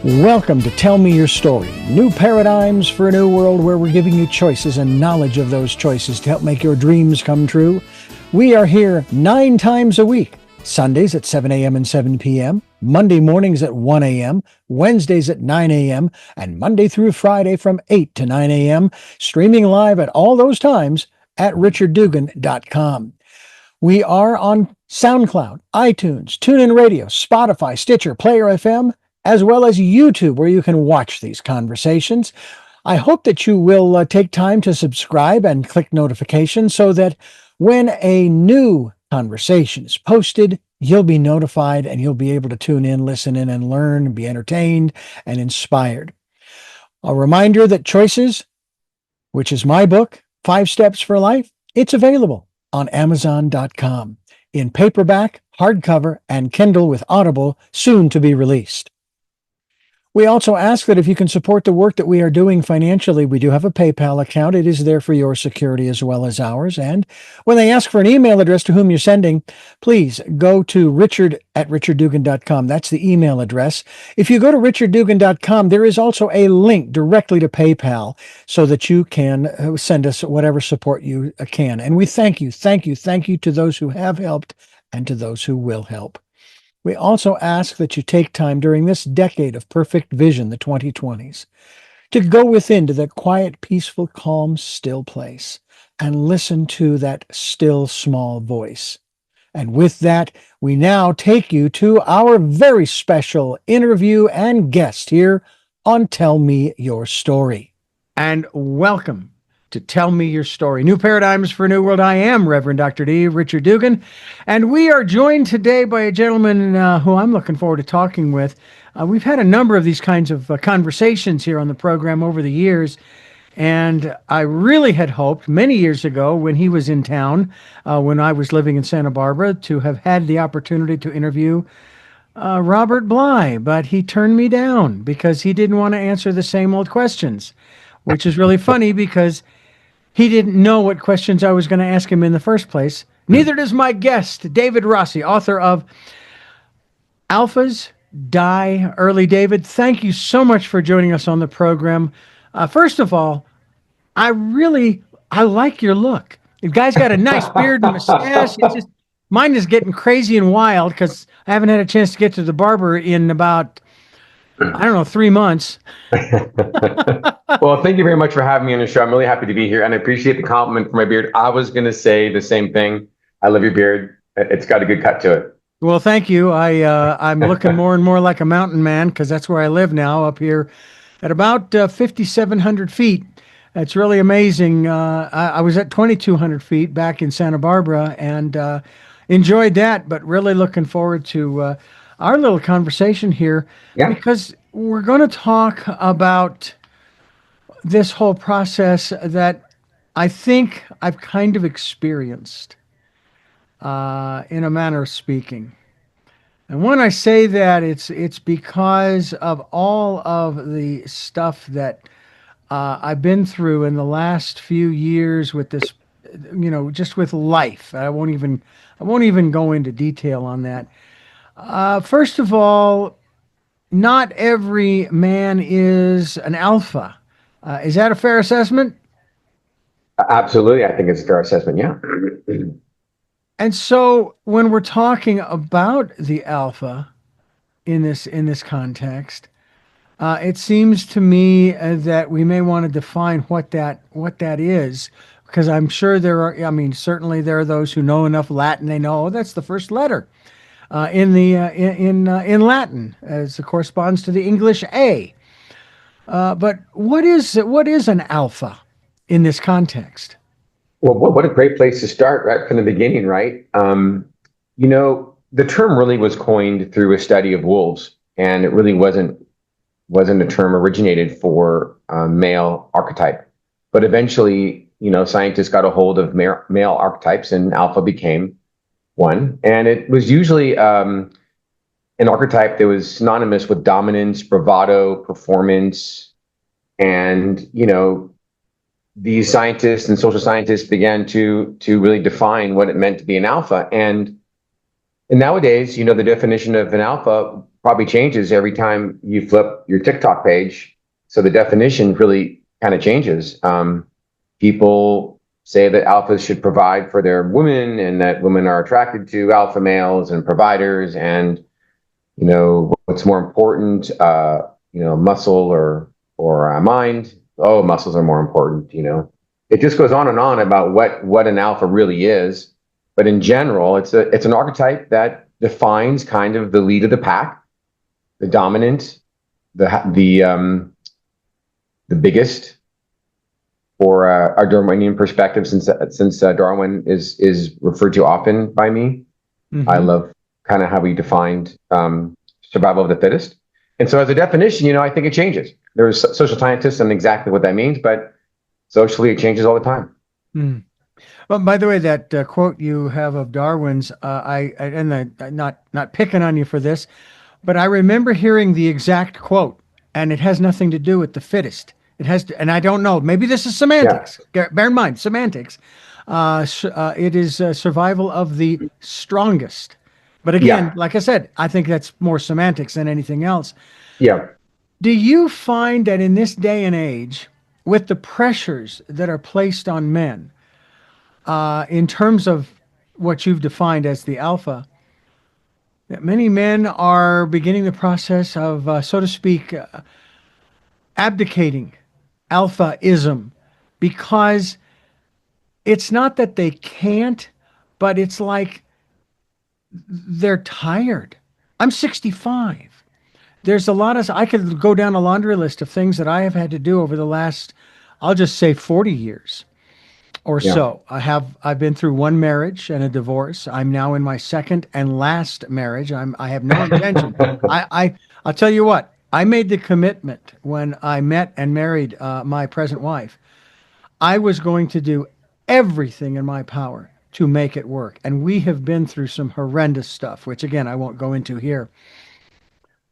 Welcome to Tell Me Your Story, new paradigms for a new world where we're giving you choices and knowledge of those choices to help make your dreams come true. We are here 9 times a week, Sundays at 7 a.m. and 7 p.m., Monday mornings at 1 a.m., Wednesdays at 9 a.m., and Monday through Friday from 8 to 9 a.m., streaming live at all those times at richarddugan.com. We are on SoundCloud, iTunes, TuneIn Radio, Spotify, Stitcher, Player FM, as well as YouTube, where you can watch these conversations. I hope that you will take time to subscribe and click notifications so that when a new conversation is posted, you'll be notified and you'll be able to tune in, listen in, and learn, be entertained and inspired. A reminder that Choices, which is my book, 5 Steps for Life, it's available on Amazon.com in paperback, hardcover, and Kindle with Audible, soon to be released. We also ask that if you can support the work that we are doing financially, we do have a PayPal account. It is there for your security as well as ours. And when they ask for an email address to whom you're sending, please go to richard@richarddugan.com. That's the email address. If you go to richarddugan.com, there is also a link directly to PayPal so that you can send us whatever support you can. And we thank you to those who have helped and to those who will help. We also ask that you take time during this decade of perfect vision, the 2020s, to go within to that quiet, peaceful, calm, still place and listen to that still, small voice. And with that, we now take you to our very special interview and guest here on Tell Me Your Story. And welcome to Tell Me Your Story, New Paradigms for a New World. I am Reverend Dr. D. Richard Dugan, and we are joined today by a gentleman who I'm looking forward to talking with. We've had a number of these kinds of conversations here on the program over the years, and I really had hoped many years ago when he was in town, when I was living in Santa Barbara, to have had the opportunity to interview Robert Bly, but he turned me down because he didn't want to answer the same old questions, which is really funny because he didn't know what questions I was going to ask him in the first place. Neither does my guest, David Rossi, author of Alphas Die Early. David, thank you so much for joining us on the program. First of all, I like your look. The guy's got a nice beard and mustache. Mine is getting crazy and wild because I haven't had a chance to get to the barber in about 3 months. Well, thank you very much for having me on the show. I'm really happy to be here, and I appreciate the compliment for my beard. I was going to say the same thing. I love your beard. It's got a good cut to it. Well, thank you. I'm looking more and more like a mountain man because that's where I live now, up here at about 5,700 feet. It's really amazing. I was at 2,200 feet back in Santa Barbara and enjoyed that, but really looking forward to our little conversation here, because we're going to talk about this whole process that I think I've kind of experienced, in a manner of speaking. And when I say that, it's because of all of the stuff that I've been through in the last few years with this, just with life. I won't even go into detail on that. First of all, not every man is an alpha. Is that a fair assessment? Absolutely. I think it's a fair assessment. Yeah. And so when we're talking about the alpha in this context, it seems to me that we may want to define what that is, because I'm sure certainly there are those who know enough Latin. They know, that's the first letter in Latin, as it corresponds to the English A. But what is an alpha in this context? Well, what a great place to start right from the beginning, right? The term really was coined through a study of wolves, and it really wasn't a term originated for male archetype. But eventually, scientists got a hold of male archetypes, and alpha became one. And it was usually an archetype that was synonymous with dominance, bravado, performance. And, these scientists and social scientists began to really define what it meant to be an alpha. And And nowadays, the definition of an alpha probably changes every time you flip your TikTok page. So the definition really kind of changes. People say that alphas should provide for their women and that women are attracted to alpha males and providers. And, what's more important, muscle or mind? Oh, muscles are more important, It just goes on and on about what an alpha really is. But in general, it's an archetype that defines kind of the lead of the pack, the dominant, the biggest, for our Darwinian perspective, since Darwin is referred to often by me. Mm-hmm. I love kind of how he defined survival of the fittest. And so as a definition, I think it changes. There's social scientists on exactly what that means, but socially it changes all the time. Mm. Well, by the way, that quote you have of Darwin's, not picking on you for this, but I remember hearing the exact quote, and it has nothing to do with the fittest. It has to, and I don't know, maybe this is semantics. Yeah. Bear in mind, semantics. It is survival of the strongest. But again, like I said, I think that's more semantics than anything else. Yeah. Do you find that in this day and age, with the pressures that are placed on men, in terms of what you've defined as the alpha, that many men are beginning the process of, so to speak, abdicating alphaism, because it's not that they can't, but it's like they're tired. I'm 65. There's a lot of, I could go down a laundry list of things that I have had to do over the last, I'll just say 40 years or so. I've been through one marriage and a divorce. I'm now in my second and last marriage. I have no intention. I'll tell you what, I made the commitment when I met and married my present wife. I was going to do everything in my power to make it work. And we have been through some horrendous stuff, which again, I won't go into here.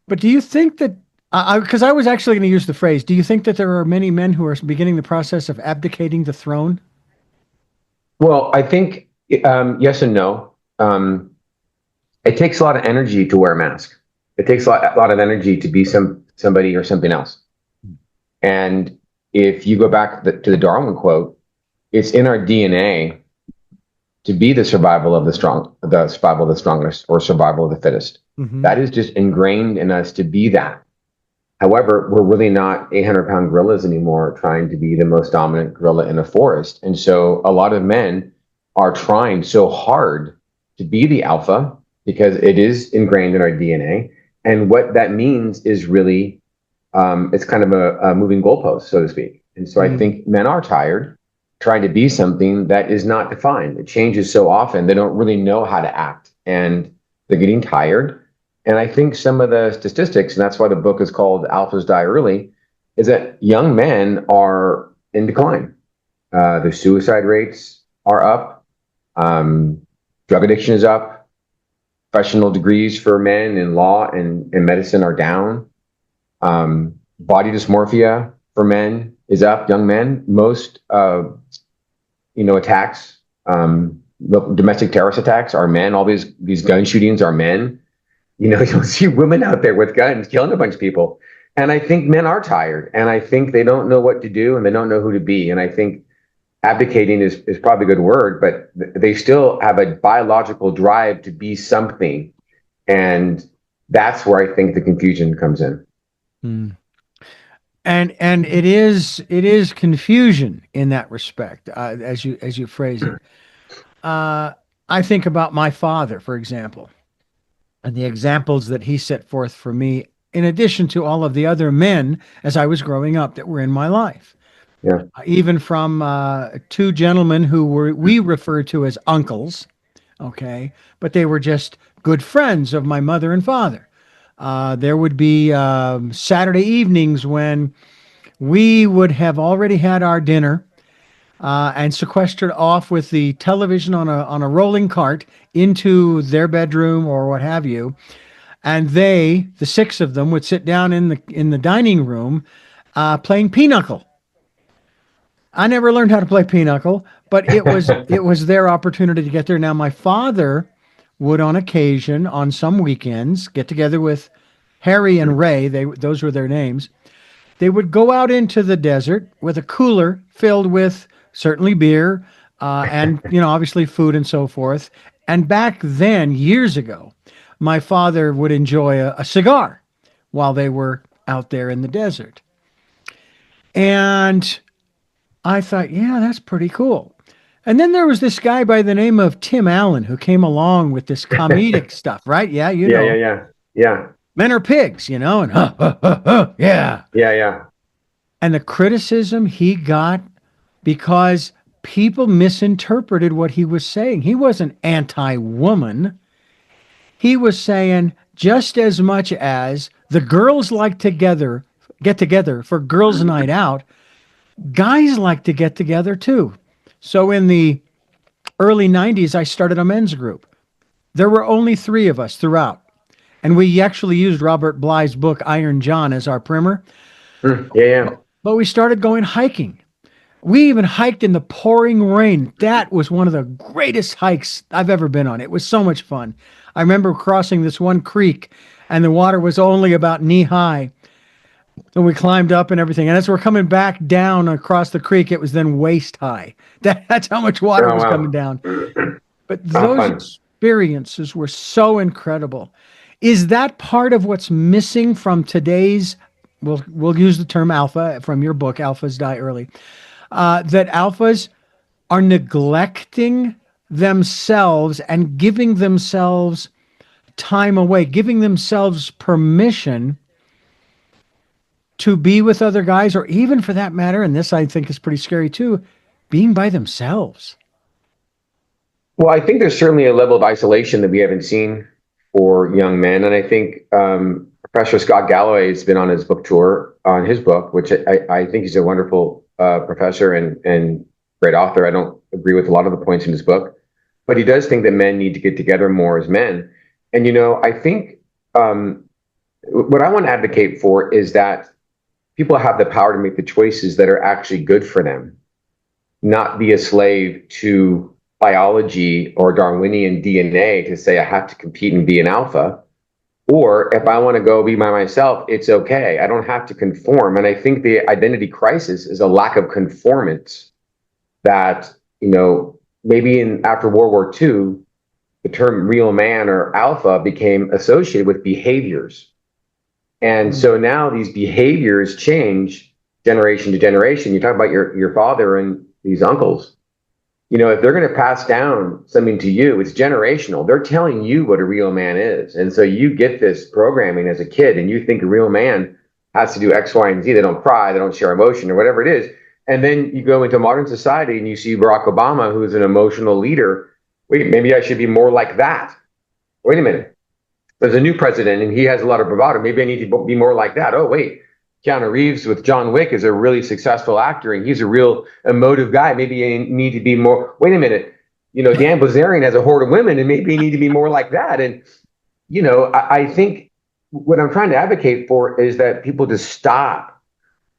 But do you think that, because I was actually going to use the phrase, do you think that there are many men who are beginning the process of abdicating the throne? Well, I think yes and no. It takes a lot of energy to wear a mask. It takes a lot of energy to be somebody or something else. And if you go back to the Darwin quote, it's in our DNA to be the survival of the strongest, or survival of the fittest. Mm-hmm. That is just ingrained in us to be that. However, we're really not 800-pound gorillas anymore trying to be the most dominant gorilla in a forest. And so a lot of men are trying so hard to be the alpha because it is ingrained in our DNA. And what that means is really, it's kind of a moving goalpost, so to speak. And so I think men are tired trying to be something that is not defined. It changes so often, they don't really know how to act, and they're getting tired. And I think some of the statistics, and that's why the book is called Alphas Die Early, is that young men are in decline. The suicide rates are up. Drug addiction is up. Professional degrees for men in law and medicine are down. Body dysmorphia for men is up. Young men, most attacks, domestic terrorist attacks are men. All these gun shootings are men. You'll see women out there with guns killing a bunch of people. And I think men are tired, and I think they don't know what to do, and they don't know who to be. And I think abdicating is probably a good word, but they still have a biological drive to be something. And that's where I think the confusion comes in. Mm. And it is confusion in that respect, as you phrase it. I think about my father, for example, and the examples that he set forth for me, in addition to all of the other men as I was growing up that were in my life. Yeah. Even from two gentlemen who we refer to as uncles, okay, but they were just good friends of my mother and father. There would be Saturday evenings when we would have already had our dinner and sequestered off with the television on a rolling cart into their bedroom or what have you, and the six of them, would sit down in the dining room playing pinochle. I never learned how to play pinochle, but it was their opportunity to get there. Now, my father would on occasion, on some weekends, get together with Harry and Ray, those were their names. They would go out into the desert with a cooler filled with certainly beer, and obviously food and so forth. And back then, years ago, my father would enjoy a cigar while they were out there in the desert. And I thought, yeah, that's pretty cool. And then there was this guy by the name of Tim Allen who came along with this comedic stuff, right? Yeah, Yeah. men are pigs, and yeah. Yeah. And the criticism he got because people misinterpreted what he was saying. He wasn't anti-woman. He was saying just as much as the girls get together for girls' night out, guys like to get together too. So in the early 90s, I started a men's group. There were only 3 of us throughout. And we actually used Robert Bly's book, Iron John, as our primer. Yeah. But we started going hiking. We even hiked in the pouring rain. That was one of the greatest hikes I've ever been on. It was so much fun. I remember crossing this one creek, and the water was only about knee high. And we climbed up and everything. And as we're coming back down across the creek, it was then waist high. That's how much water was coming down. But those experiences were so incredible. Is that part of what's missing from today's, we'll use the term alpha from your book, Alphas Die Early, that alphas are neglecting themselves and giving themselves time away, giving themselves permission to be with other guys, or even for that matter, and this I think is pretty scary too, being by themselves? Well, I think there's certainly a level of isolation that we haven't seen for young men. And I think Professor Scott Galloway has been on his book tour on his book, which I think he's a wonderful professor and great author. I don't agree with a lot of the points in his book, but he does think that men need to get together more as men. And, I think what I want to advocate for is that people have the power to make the choices that are actually good for them, not be a slave to biology or Darwinian DNA to say I have to compete and be an alpha. Or if I want to go be by myself, it's okay. I don't have to conform. And I think the identity crisis is a lack of conformance that, maybe after World War II, the term real man or alpha became associated with behaviors. And so now these behaviors change generation to generation. You talk about your father and these uncles. If they're going to pass down something to you, it's generational. They're telling you what a real man is. And so you get this programming as a kid and you think a real man has to do X, Y, and Z. They don't cry, they don't share emotion or whatever it is. And then you go into modern society and you see Barack Obama, who's an emotional leader. Wait, maybe I should be more like that. Wait a minute. There's a new president and he has a lot of bravado. Maybe I need to be more like that. Oh, wait. Keanu Reeves with John Wick is a really successful actor and he's a real emotive guy. Maybe you need to be more, wait a minute, Dan Bilzerian has a horde of women and maybe you need to be more like that. And, I think what I'm trying to advocate for is that people just stop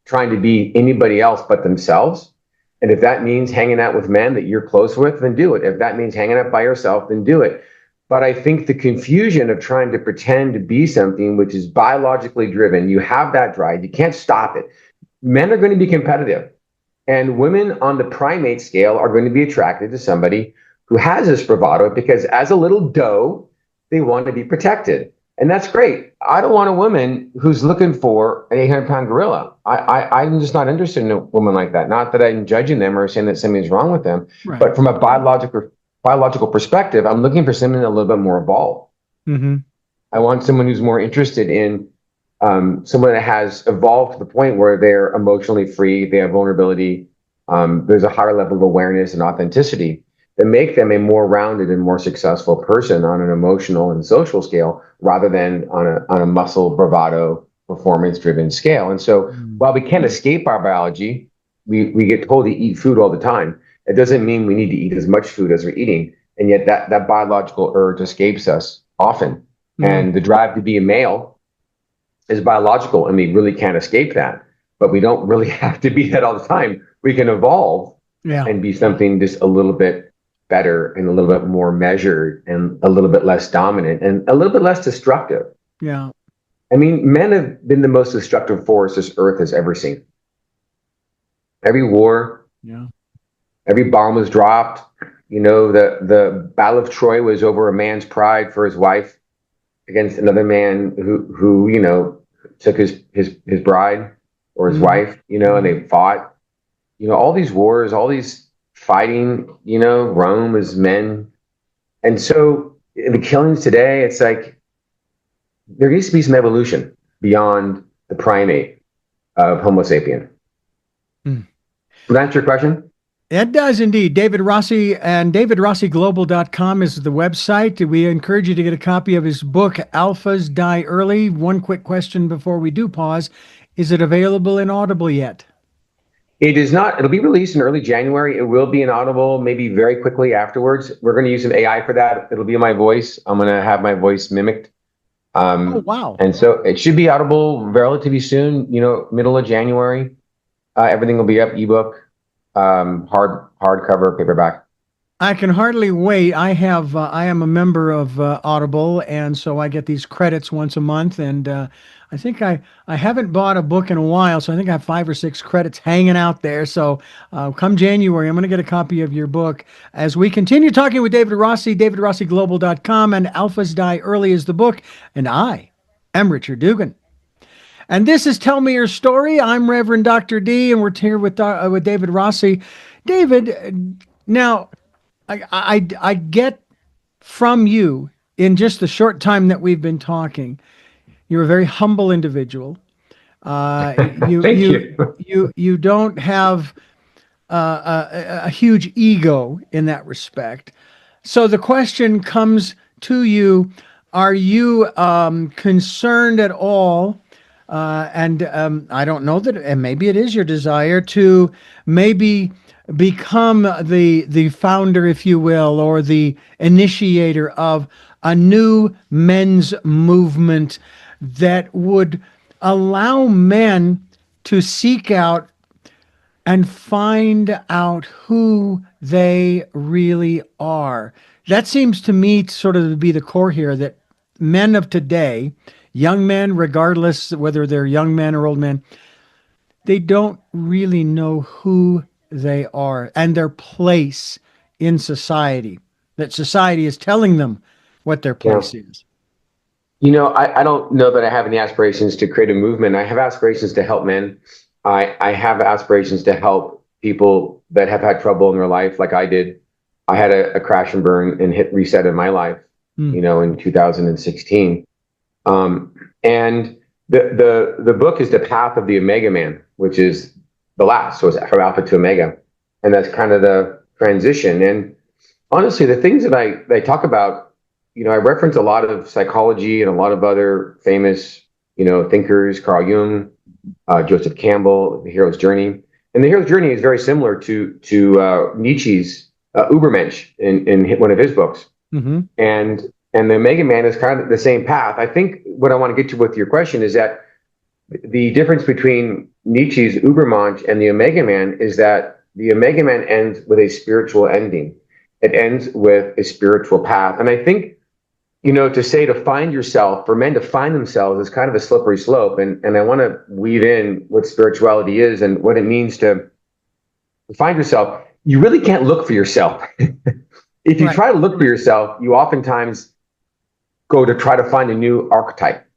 trying to be anybody else but themselves. And if that means hanging out with men that you're close with, then do it. If that means hanging out by yourself, then do it. But I think the confusion of trying to pretend to be something which is biologically driven, you have that drive, you can't stop it. Men are going to be competitive. And women on the primate scale are going to be attracted to somebody who has this bravado because as a little doe, they want to be protected. And that's great. I don't want a woman who's looking for an 800-pound gorilla. I'm just not interested in a woman like that. Not that I'm judging them or saying that something's wrong with them, right. But from a biological perspective, I'm looking for something a little bit more evolved. Mm-hmm. I want someone who's more interested in someone that has evolved to the point where they're emotionally free, they have vulnerability, there's a higher level of awareness and authenticity that make them a more rounded and more successful person on an emotional and social scale rather than on a muscle, bravado, performance-driven scale. And so while we can't escape our biology, we get told to eat food all the time. It doesn't mean we need to eat as much food as we're eating. And yet that biological urge escapes us often. Mm-hmm. And the drive to be a male is biological and we really can't escape that. But we don't really have to be that all the time. We can evolve and be something just a little bit better and a little bit more measured and a little bit less dominant and a little bit less destructive. Yeah. I mean, men have been the most destructive force this earth has ever seen. Every war, Yeah. every bomb was dropped. You know, the Battle of Troy was over a man's pride for his wife against another man who you know took his bride or his wife, you know, and they fought. You know, all these wars, all these fighting, you know, Rome is men. And so in the killings today, it's like there needs to be some evolution beyond the primate of Homo sapien. Mm. Does that answer your question? It does indeed. David Rossi, and davidrossiglobal.com is the website. We encourage you to get a copy of his book, Alphas Die Early. One quick question before we do pause. Is it available in Audible yet? It is not. It'll be released in early January. It will be in Audible maybe very quickly afterwards. We're going to use some AI for that. It'll be my voice. I'm going to have my voice mimicked. Oh, wow. And so it should be Audible relatively soon, you know, middle of January. Everything will be up, ebook, hardcover, paperback. I can hardly wait. I am a member of Audible, and so I get these credits once a month. And I think I haven't bought a book in a while, so I think I have 5 or 6 credits hanging out there. So come January, I'm going to get a copy of your book. As we continue talking with David Rossi, davidrossiglobal.com, and Alphas Die Early is the book. And I am Richard Dugan. And this is Tell Me Your Story. I'm Reverend Dr. D, and we're here with David Rossi. David, now, I get from you in just the short time that we've been talking, you're a very humble individual. Thank you. You don't have a huge ego in that respect. So the question comes to you: are you concerned at all? And I don't know that, and maybe it is your desire to maybe become the founder, if you will, or the initiator of a new men's movement that would allow men to seek out and find out who they really are. That seems to me sort of to be the core here, that men of today, young men, regardless whether they're young men or old men, they don't really know who they are and their place in society, that society is telling them what their place is. You know, I don't know that I have any aspirations to create a movement. I have aspirations to help men. I have aspirations to help people that have had trouble in their life, like I did. I had a crash and burn and hit reset in my life, you know, in 2016. And the book is The Path of the Omega Man, which is the last. So it's from Alpha to Omega. And that's kind of the transition. And honestly, the things that I talk about, you know, I reference a lot of psychology and a lot of other famous, you know, thinkers, Carl Jung, Joseph Campbell, The Hero's Journey. And The Hero's Journey is very similar to Nietzsche's Übermensch in one of his books. Mm-hmm. And the Omega Man is kind of the same path. I think what I want to get to with your question is that the difference between Nietzsche's Übermensch and the Omega Man is that the Omega Man ends with a spiritual ending. It ends with a spiritual path. And I think, you know, to say to find yourself, for men to find themselves is kind of a slippery slope. And I want to weave in what spirituality is and what it means to find yourself. You really can't look for yourself. If you try to look for yourself, you oftentimes go to try to find a new archetype.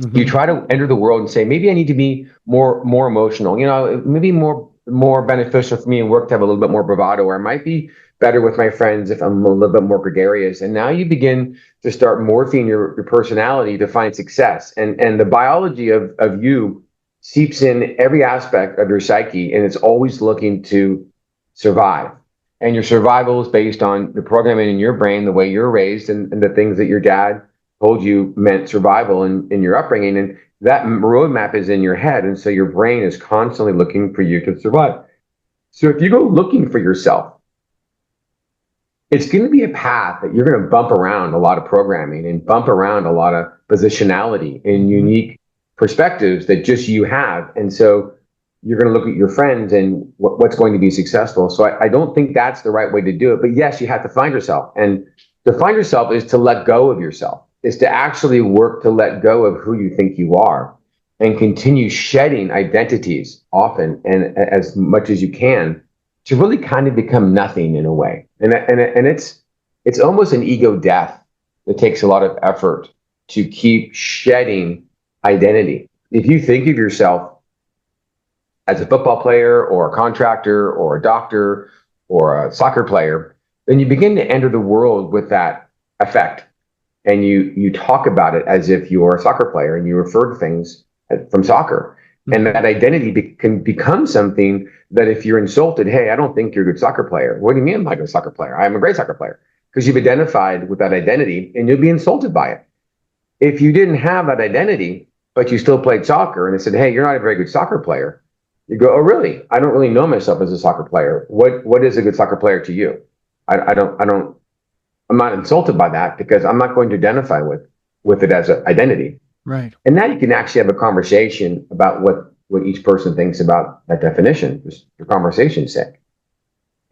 Mm-hmm. You try to enter the world and say, maybe I need to be more emotional, you know, maybe more beneficial for me in work to have a little bit more bravado, or I might be better with my friends if I'm a little bit more gregarious. And now you begin to start morphing your personality to find success. And the biology of you seeps in every aspect of your psyche, and it's always looking to survive. And your survival is based on the programming in your brain, the way you're raised, and the things that your dad told you meant survival in your upbringing. And that roadmap is in your head. And so your brain is constantly looking for you to survive. So if you go looking for yourself, it's going to be a path that you're going to bump around a lot of programming and bump around a lot of positionality and unique perspectives that just you have. And so you're going to look at your friends and what's going to be successful. So I don't think that's the right way to do it. But yes, you have to find yourself. And to find yourself is to let go of yourself, is to actually work to let go of who you think you are and continue shedding identities often and as much as you can to really kind of become nothing in a way. And it's almost an ego death that takes a lot of effort to keep shedding identity. If you think of yourself as a football player or a contractor or a doctor or a soccer player, then you begin to enter the world with that effect. And you talk about it as if you're a soccer player and you refer to things from soccer. And that identity can become something that if you're insulted, hey, I don't think you're a good soccer player. What do you mean I'm a good soccer player? I'm a great soccer player. Because you've identified with that identity and you'll be insulted by it. If you didn't have that identity, but you still played soccer and they said, hey, you're not a very good soccer player, you go, oh, really? I don't really know myself as a soccer player. What is a good soccer player to you? I'm not insulted by that because I'm not going to identify with it as an identity. Right. And now you can actually have a conversation about what each person thinks about that definition, just for conversation's sake.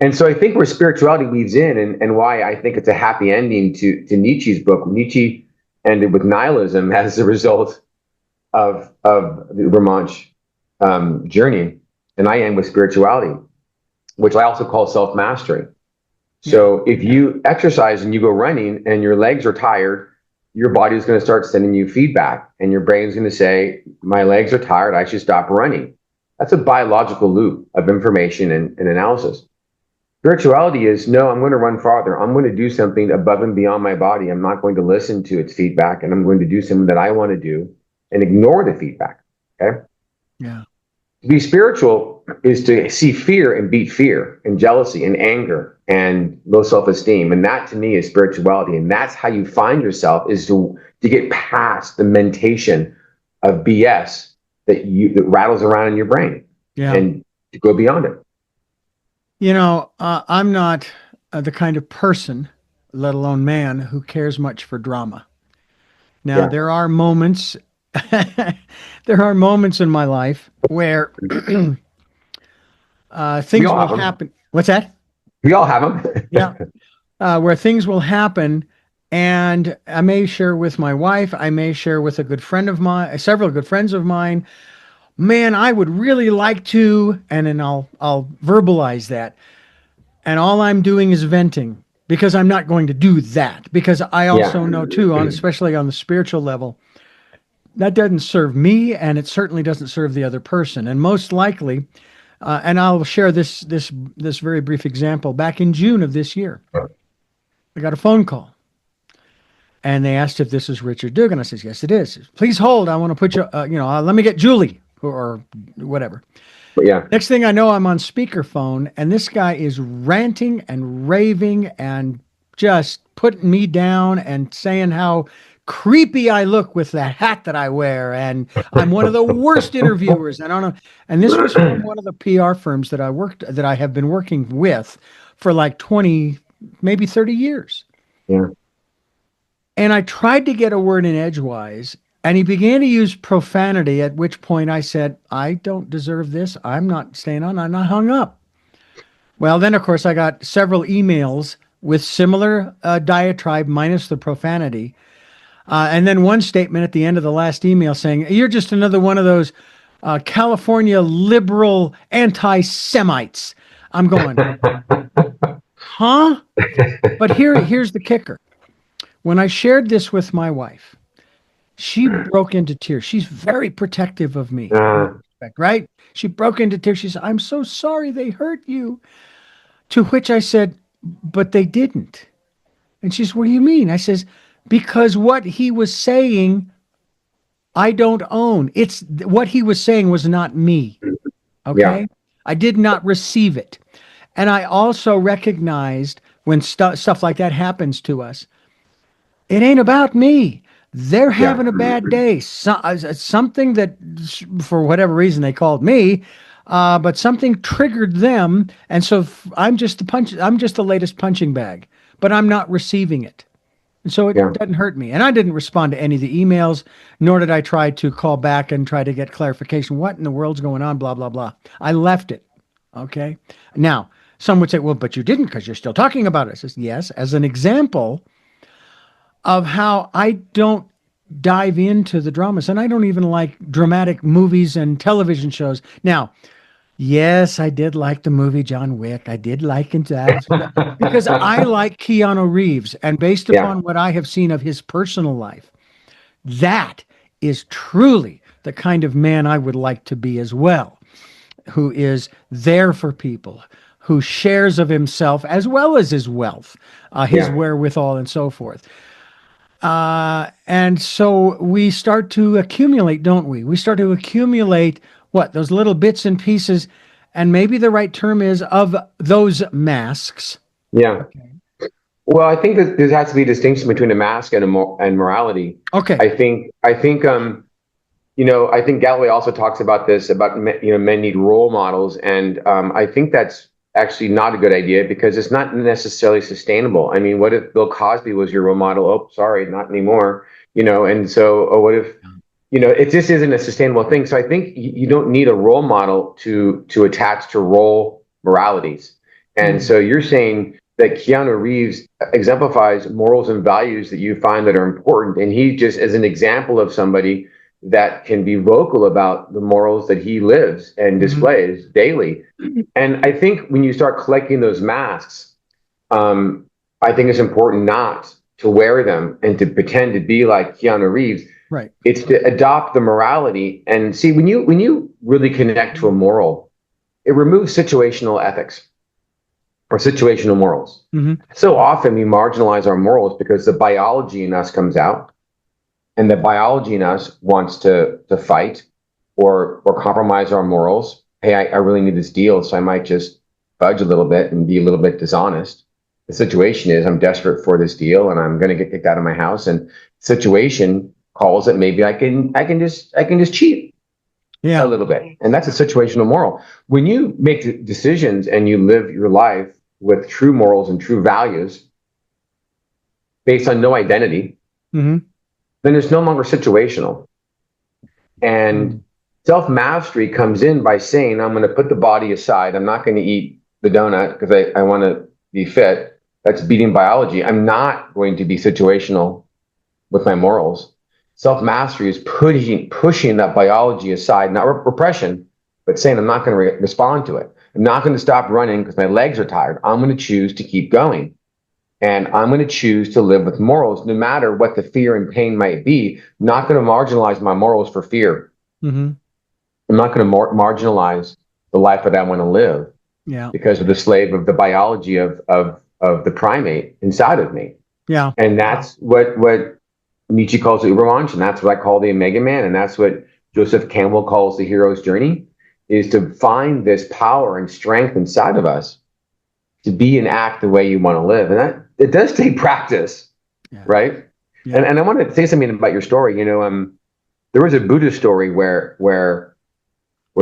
And so I think where spirituality weaves in and why I think it's a happy ending to Nietzsche's book. Nietzsche ended with nihilism as a result of the Romansh journey. And I end with spirituality, which I also call self-mastery. So if you exercise and you go running and your legs are tired, your body is going to start sending you feedback and your brain's going to say, my legs are tired, I should stop running. That's a biological loop of information and analysis. Spirituality is, no, I'm going to run farther. I'm going to do something above and beyond my body. I'm not going to listen to its feedback, and I'm going to do something that I want to do and ignore the feedback. Okay? Yeah. To be spiritual is to see fear and beat fear and jealousy and anger and low self-esteem. And that to me is spirituality. And that's how you find yourself, is to get past the mentation of BS that rattles around in your brain. Yeah. And to go beyond it. You know, I'm not the kind of person, let alone man, who cares much for drama. Now, there are moments, there are moments in my life where things will happen. What's that? We all have them. Yeah. Where things will happen, and I may share with my wife, I may share with a good friend of mine, several good friends of mine. Man, I would really like to, and then I'll verbalize that. And all I'm doing is venting, because I'm not going to do that, because I also know too, especially on the spiritual level, that doesn't serve me, and it certainly doesn't serve the other person. And most likely, and I'll share this very brief example. Back in June of this year, I got a phone call. And they asked if this is Richard Dugan. I said, yes, it is. Please hold. I want to put you, let me get Julie or whatever. Yeah. Next thing I know, I'm on speakerphone, and this guy is ranting and raving and just putting me down and saying how creepy I look with the hat that I wear, and I'm one of the worst interviewers. And I don't know. And this was from one of the PR firms that I have been working with for like 20, maybe 30 years. Yeah. And I tried to get a word in edgewise, and he began to use profanity, at which point I said, I don't deserve this. I'm not staying on. I'm not hung up. Well, then, of course, I got several emails with similar diatribe minus the profanity. And then one statement at the end of the last email saying, you're just another one of those California liberal anti-Semites. I'm going, huh? But here's the kicker. When I shared this with my wife, she broke into tears. She's very protective of me, right? She broke into tears. She said, I'm so sorry they hurt you. To which I said, but they didn't. And she says, what do you mean? I says, because what he was saying, I don't own. It's what he was saying was not me. Okay. Yeah. I did not receive it. And I also recognized when stuff like that happens to us, it ain't about me. They're having a bad day. Something that, for whatever reason, they called me, but something triggered them, and so I'm just the latest punching bag. But I'm not receiving it. And so it Yeah. doesn't hurt me. And I didn't respond to any of the emails, nor did I try to call back and try to get clarification. What in the world's going on? Blah, blah, blah. I left it. Okay. Now, some would say, well, but you didn't because you're still talking about it. I says, yes, as an example of how I don't dive into the dramas. And I don't even like dramatic movies and television shows. Now, yes, I did like the movie John Wick. I did like it because I like Keanu Reeves. And based Yeah. upon what I have seen of his personal life, that is truly the kind of man I would like to be as well, who is there for people, who shares of himself as well as his wealth, his Yeah. wherewithal, and so forth. And so we start to accumulate, don't we? We start to accumulate what? Those little bits and pieces, and maybe the right term is of those masks. Yeah. Well, I think that there has to be a distinction between a mask and and morality. Okay. I think Galloway also talks about this about men need role models, and I think that's actually not a good idea because it's not necessarily sustainable. I mean, what if Bill Cosby was your role model? Oh, sorry, not anymore. And so, what if it just isn't a sustainable thing. So I think you don't need a role model to attach to role moralities. And so you're saying that Keanu Reeves exemplifies morals and values that you find that are important, and he just is an example of somebody that can be vocal about the morals that he lives and displays daily. And I think when you start collecting those masks, I think it's important not to wear them and to pretend to be like Keanu Reeves. Right. It's to adopt the morality and see when you really connect to a moral, it removes situational ethics or situational morals. So often we marginalize our morals because the biology in us comes out, and the biology in us wants to fight or compromise our morals. Hey, I really need this deal, so I might just fudge a little bit and be a little bit dishonest. The situation is I'm desperate for this deal and I'm going to get kicked out of my house. And situation calls that maybe I can just cheat a little bit. And that's a situational moral. When you make decisions and you live your life with true morals and true values based on no identity, then it's no longer situational. And self-mastery comes in by saying, I'm going to put the body aside. I'm not going to eat the donut because I want to be fit. That's beating biology. I'm not going to be situational with my morals. Self-mastery is pushing that biology aside, not repression, but saying I'm not going to respond to it. I'm not going to stop running because my legs are tired. I'm going to choose to keep going. And I'm going to choose to live with morals, no matter what the fear and pain might be. I'm not going to marginalize my morals for fear. I'm not going to marginalize the life that I want to live because of the slave of the biology of the primate inside of me. Yeah. And that's what Nietzsche calls the Übermensch, and that's what I call the Omega Man, and that's what Joseph Campbell calls the hero's journey, is to find this power and strength inside of us to be and act the way you want to live. And that it does take practice, right? Yeah. And I want to say something about your story. There was a Buddhist story where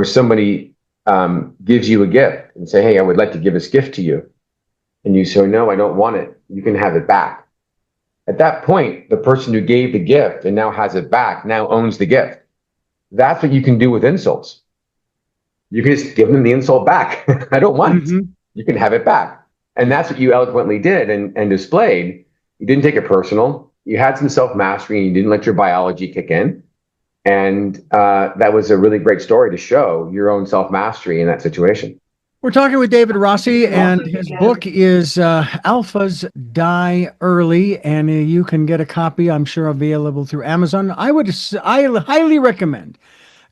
somebody gives you a gift and say, hey, I would like to give this gift to you. And you say, no, I don't want it. You can have it back. At that point, the person who gave the gift and now has it back now owns the gift. That's what you can do with insults. You can just give them the insult back. I don't want it. You can have it back. And that's what you eloquently did and displayed. You didn't take it personal. You had some self-mastery and you didn't let your biology kick in. And that was a really great story to show your own self-mastery in that situation. We're talking with David Rossi, and his book is Alphas Die Early, and you can get a copy, I'm sure, available through Amazon. I highly recommend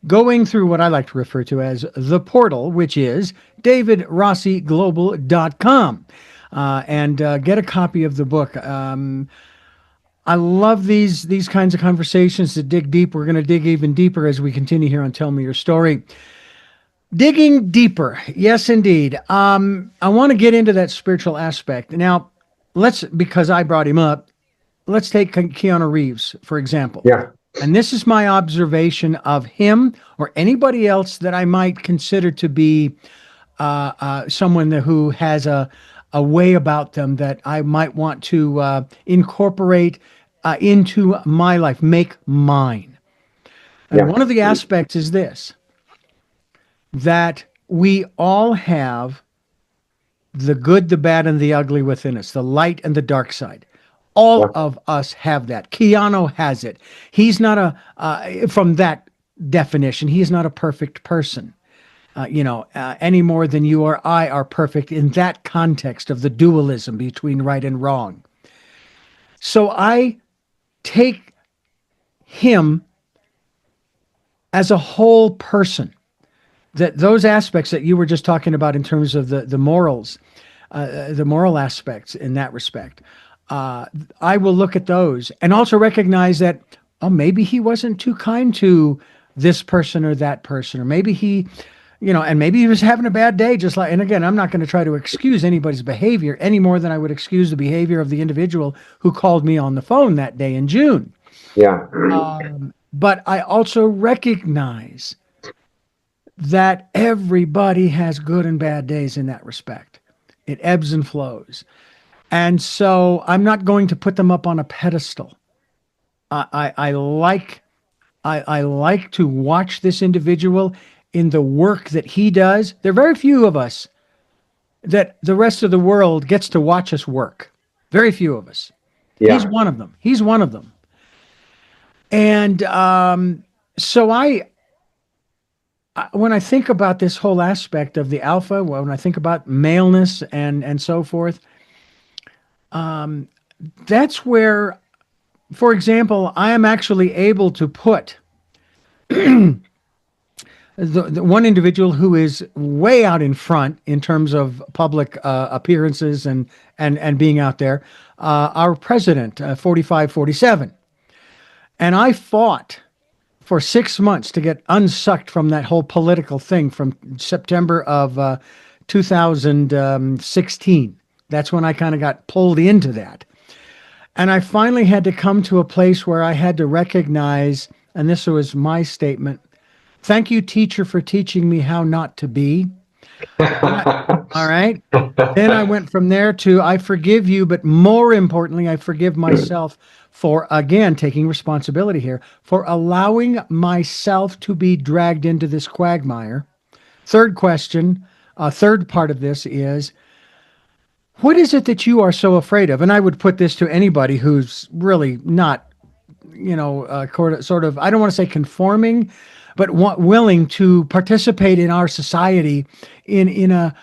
going through what I like to refer to as the portal, which is davidrossiglobal.com, and get a copy of the book. I love these kinds of conversations that dig deep. We're going to dig even deeper as we continue here on Tell Me Your Story. Digging deeper. Yes, indeed. I want to get into that spiritual aspect. Now, because I brought him up, let's take Keanu Reeves, for example. Yeah. And this is my observation of him or anybody else that I might consider to be someone who has a a way about them that I might want to incorporate into my life, make mine. And Yeah. one of the aspects is this, that we all have the good, the bad, and the ugly within us, the light and the dark side. Yeah. All of us have that. Keanu has it. He's not from that definition, he is not a perfect person, any more than you or I are perfect in that context of the dualism between right and wrong. So I take him as a whole person, that those aspects that you were just talking about in terms of the morals, the moral aspects in that respect, I will look at those and also recognize that, oh, maybe he wasn't too kind to this person or that person, or maybe he, and maybe he was having a bad day, just like, and again, I'm not going to try to excuse anybody's behavior any more than I would excuse the behavior of the individual who called me on the phone that day in June. Yeah. But I also recognize that everybody has good and bad days in that respect. It ebbs and flows. And so I'm not going to put them up on a pedestal. I like to watch this individual in the work that he does. There are very few of us that the rest of the world gets to watch us work. Very few of us. Yeah. He's one of them. He's one of them. And so when I think about this whole aspect of the alpha, when I think about maleness and so forth, that's where, for example, I am actually able to put the one individual who is way out in front in terms of public appearances and being out there, our president, 4547. And I fought for 6 months to get unsucked from that whole political thing from September of 2016. That's when I kind of got pulled into that. And I finally had to come to a place where I had to recognize, and this was my statement, thank you, teacher, for teaching me how not to be. All right. Then I went from there to, I forgive you, but more importantly, I forgive myself for, again, taking responsibility here, for allowing myself to be dragged into this quagmire. Third question, third part of this is, what is it that you are so afraid of? And I would put this to anybody who's really not, sort of, I don't want to say conforming, but willing to participate in our society in a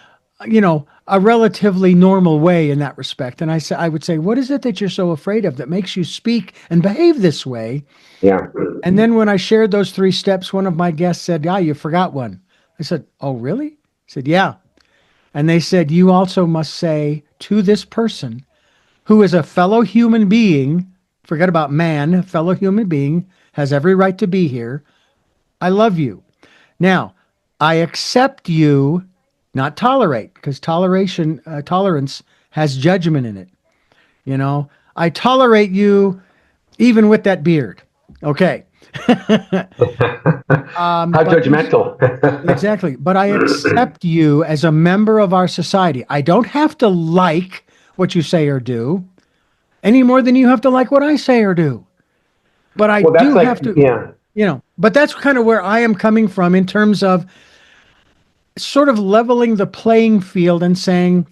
relatively normal way in that respect. And I would say, what is it that you're so afraid of that makes you speak and behave this way? Yeah. And then when I shared those 3 steps, one of my guests said, you forgot one. I said, oh, really? I said, yeah. And they said, you also must say to this person who is a fellow human being, forget about man, fellow human being, has every right to be here, I love you. Now, I accept you, not tolerate, because tolerance has judgment in it. I tolerate you even with that beard. Okay. How judgmental. Exactly. But I accept you as a member of our society. I don't have to like what you say or do any more than you have to like what I say or do. But I do have to, but that's kind of where I am coming from in terms of sort of leveling the playing field and saying,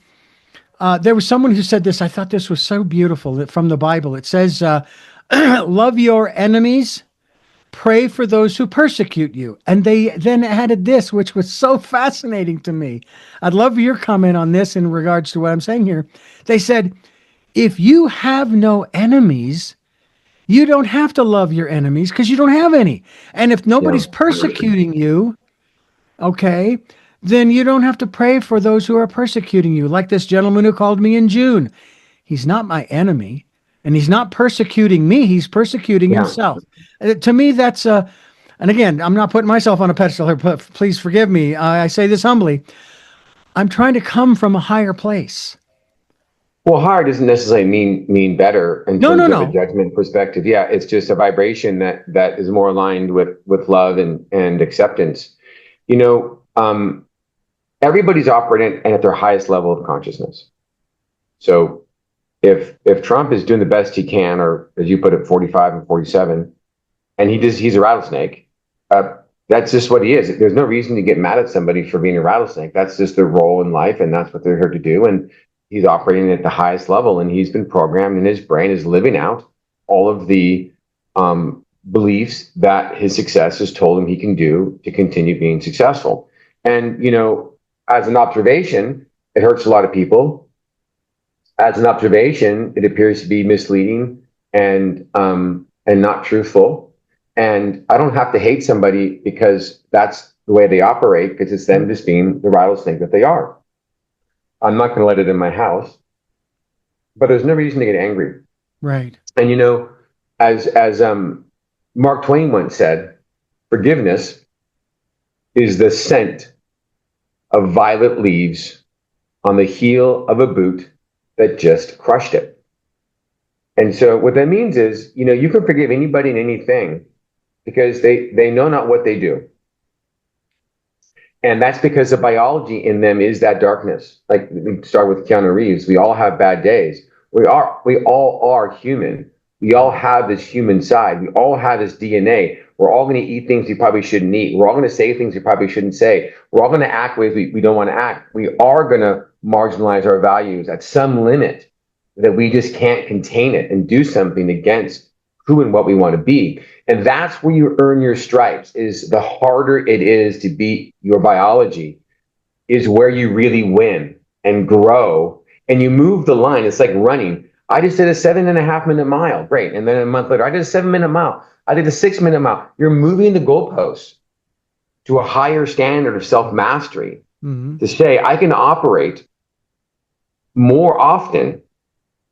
there was someone who said this, I thought this was so beautiful, that from the Bible. It says, love your enemies, pray for those who persecute you. And they then added this, which was so fascinating to me. I'd love your comment on this in regards to what I'm saying here. They said, if you have no enemies, you don't have to love your enemies because you don't have any. And if nobody's persecuting you, okay, then you don't have to pray for those who are persecuting you. Like this gentleman who called me in June. He's not my enemy. And he's not persecuting me. He's persecuting himself. To me, that's and again, I'm not putting myself on a pedestal here, but please forgive me. I say this humbly. I'm trying to come from a higher place. Well, higher doesn't necessarily mean better in terms of a judgment perspective. Yeah, it's just a vibration that is more aligned with love and acceptance. Everybody's operating at their highest level of consciousness. So if Trump is doing the best he can, or as you put it, 45 and 47, and he's a rattlesnake, that's just what he is. There's no reason to get mad at somebody for being a rattlesnake. That's just their role in life, and that's what they're here to do. And he's operating at the highest level, and he's been programmed, and his brain is living out all of the beliefs that his success has told him he can do to continue being successful. And, as an observation, it hurts a lot of people. As an observation, it appears to be misleading and not truthful. And I don't have to hate somebody because that's the way they operate, because it's them just being the rattlesnake that they are. I'm not going to let it in my house, but there's no reason to get angry. Right. And as Mark Twain once said, forgiveness is the scent of violet leaves on the heel of a boot that just crushed it. And so what that means is, you can forgive anybody and anything because they know not what they do. And that's because the biology in them is that darkness. Like, we start with Keanu Reeves. We all have bad days. We all are human. We all have this human side. We all have this DNA. We're all going to eat things we probably shouldn't eat. We're all going to say things we probably shouldn't say. We're all going to act ways we don't want to act. We are going to marginalize our values at some limit that we just can't contain it and do something against who and what we want to be. And that's where you earn your stripes. Is the harder it is to beat your biology, is where you really win and grow, and you move the line. It's like running. I just did a 7.5 minute mile. Great. And then a month later, I did a 7 minute mile. I did a 6 minute mile. You're moving the goalposts to a higher standard of self-mastery, to say, I can operate more often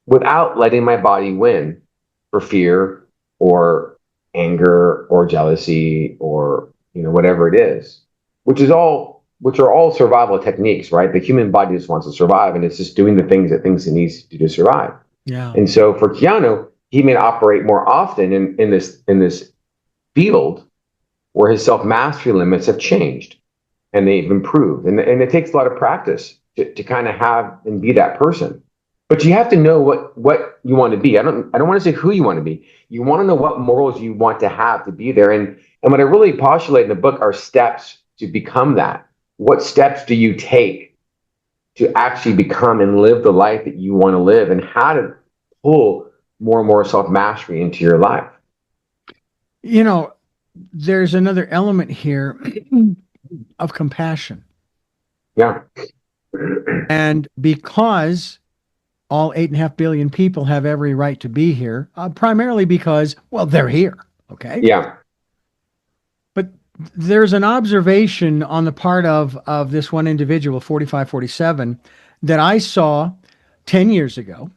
without letting my body win for fear or anger or jealousy or whatever it is, which are all survival techniques, right? The human body just wants to survive, and it's just doing the things it thinks it needs to do to survive. Yeah. And so for Keanu, he may operate more often in this field where his self-mastery limits have changed and they've improved. And it takes a lot of practice to kind of have and be that person. But you have to know what you want to be. I don't want to say who you want to be. You want to know what morals you want to have to be there. And what I really postulate in the book are steps to become that. What steps do you take to actually become and live the life that you want to live, and how to pull more and more self-mastery into your life? There's another element here of compassion. Yeah. And because all 8.5 billion people have every right to be here, primarily because, well, they're here. Okay. Yeah. But there's an observation on the part of this one individual, 45, 47, that I saw 10 years ago.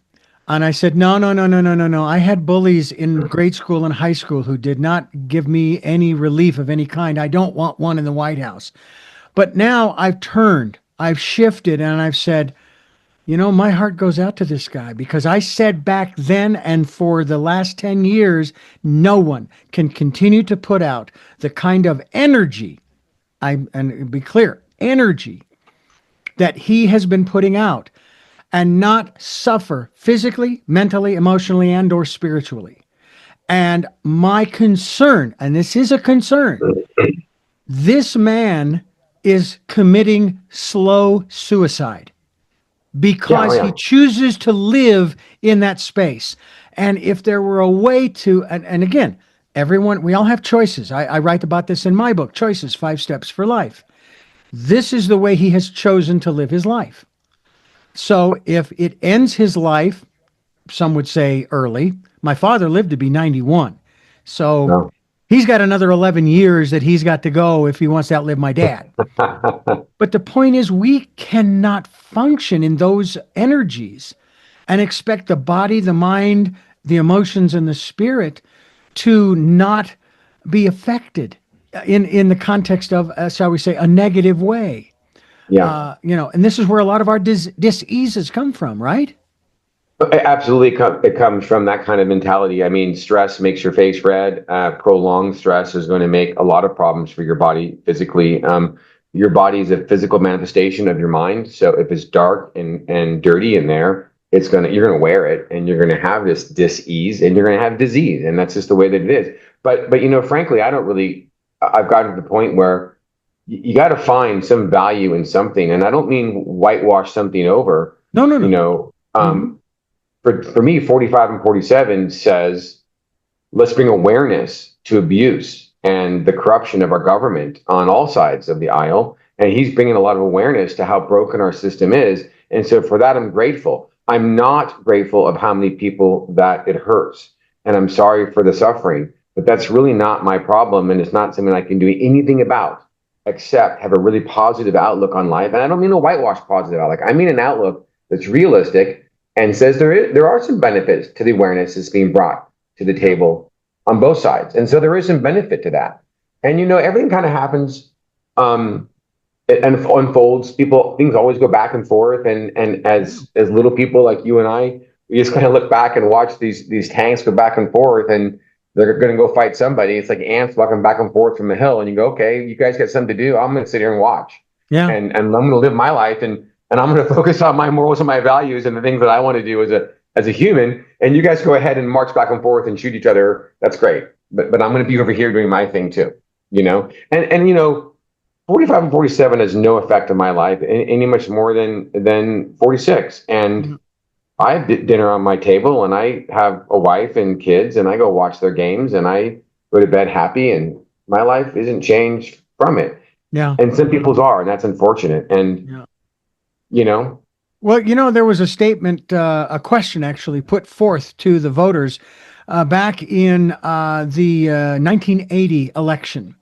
And I said, no. I had bullies in grade school and high school who did not give me any relief of any kind. I don't want one in the White House. But now I've turned, I've shifted, and I've said, my heart goes out to this guy, because I said back then and for the last 10 years, no one can continue to put out the kind of energy, and be clear, energy that he has been putting out, and not suffer physically, mentally, emotionally, and or spiritually. And my concern, and this is a concern, this man is committing slow suicide because he chooses to live in that space. And if there were a way to, and again, everyone, we all have choices. I write about this in my book, Choices, 5 Steps for Life. This is the way he has chosen to live his life. So if it ends his life, some would say early. My father lived to be 91. So he's got another 11 years that he's got to go if he wants to outlive my dad. But the point is, we cannot function in those energies and expect the body, the mind, the emotions, and the spirit to not be affected in the context of, shall we say, a negative way. Yeah. And this is where a lot of our diseases come from, right? Absolutely. It comes from that kind of mentality. I mean, stress makes your face red. Prolonged stress is going to make a lot of problems for your body physically. Your body is a physical manifestation of your mind. So if it's dark and dirty in there, you're gonna wear it, and you're gonna have this dis-ease, and you're gonna have disease, and that's just the way that it is. But frankly, I've gotten to the point where you got to find some value in something, and I don't mean whitewash something over. No, no, You no. know, Mm-hmm. for me, 45 and 47 says, let's bring awareness to abuse and the corruption of our government on all sides of the aisle. And he's bringing a lot of awareness to how broken our system is. And so for that, I'm grateful. I'm not grateful of how many people that it hurts. And I'm sorry for the suffering, but that's really not my problem. And it's not something I can do anything about except have a really positive outlook on life. And I don't mean a whitewash positive outlook. I mean an outlook that's realistic and says there are some benefits to the awareness that's being brought to the table on both sides. And so there is some benefit to that. And everything kind of happens, and unfolds. Things always go back and forth. And as little people like you and I, we just kind of look back and watch these tanks go back and forth, and they're going to go fight somebody. It's like ants walking back and forth from the hill, and you go, okay, you guys got something to do. I'm going to sit here and watch. Yeah. And I'm going to live my life, and I'm going to focus on my morals and my values and the things that I want to do as a human. And you guys go ahead and march back and forth and shoot each other. That's great. But I'm going to be over here doing my thing too. And 45 and 47 has no effect on my life any much more than 46. And Mm-hmm. I have dinner on my table, and I have a wife and kids, and I go watch their games, and I go to bed happy, and my life isn't changed from it. Yeah. And some people's are, and that's unfortunate. And, Yeah. Well, there was a statement, a question actually put forth to the voters back in the 1980 election.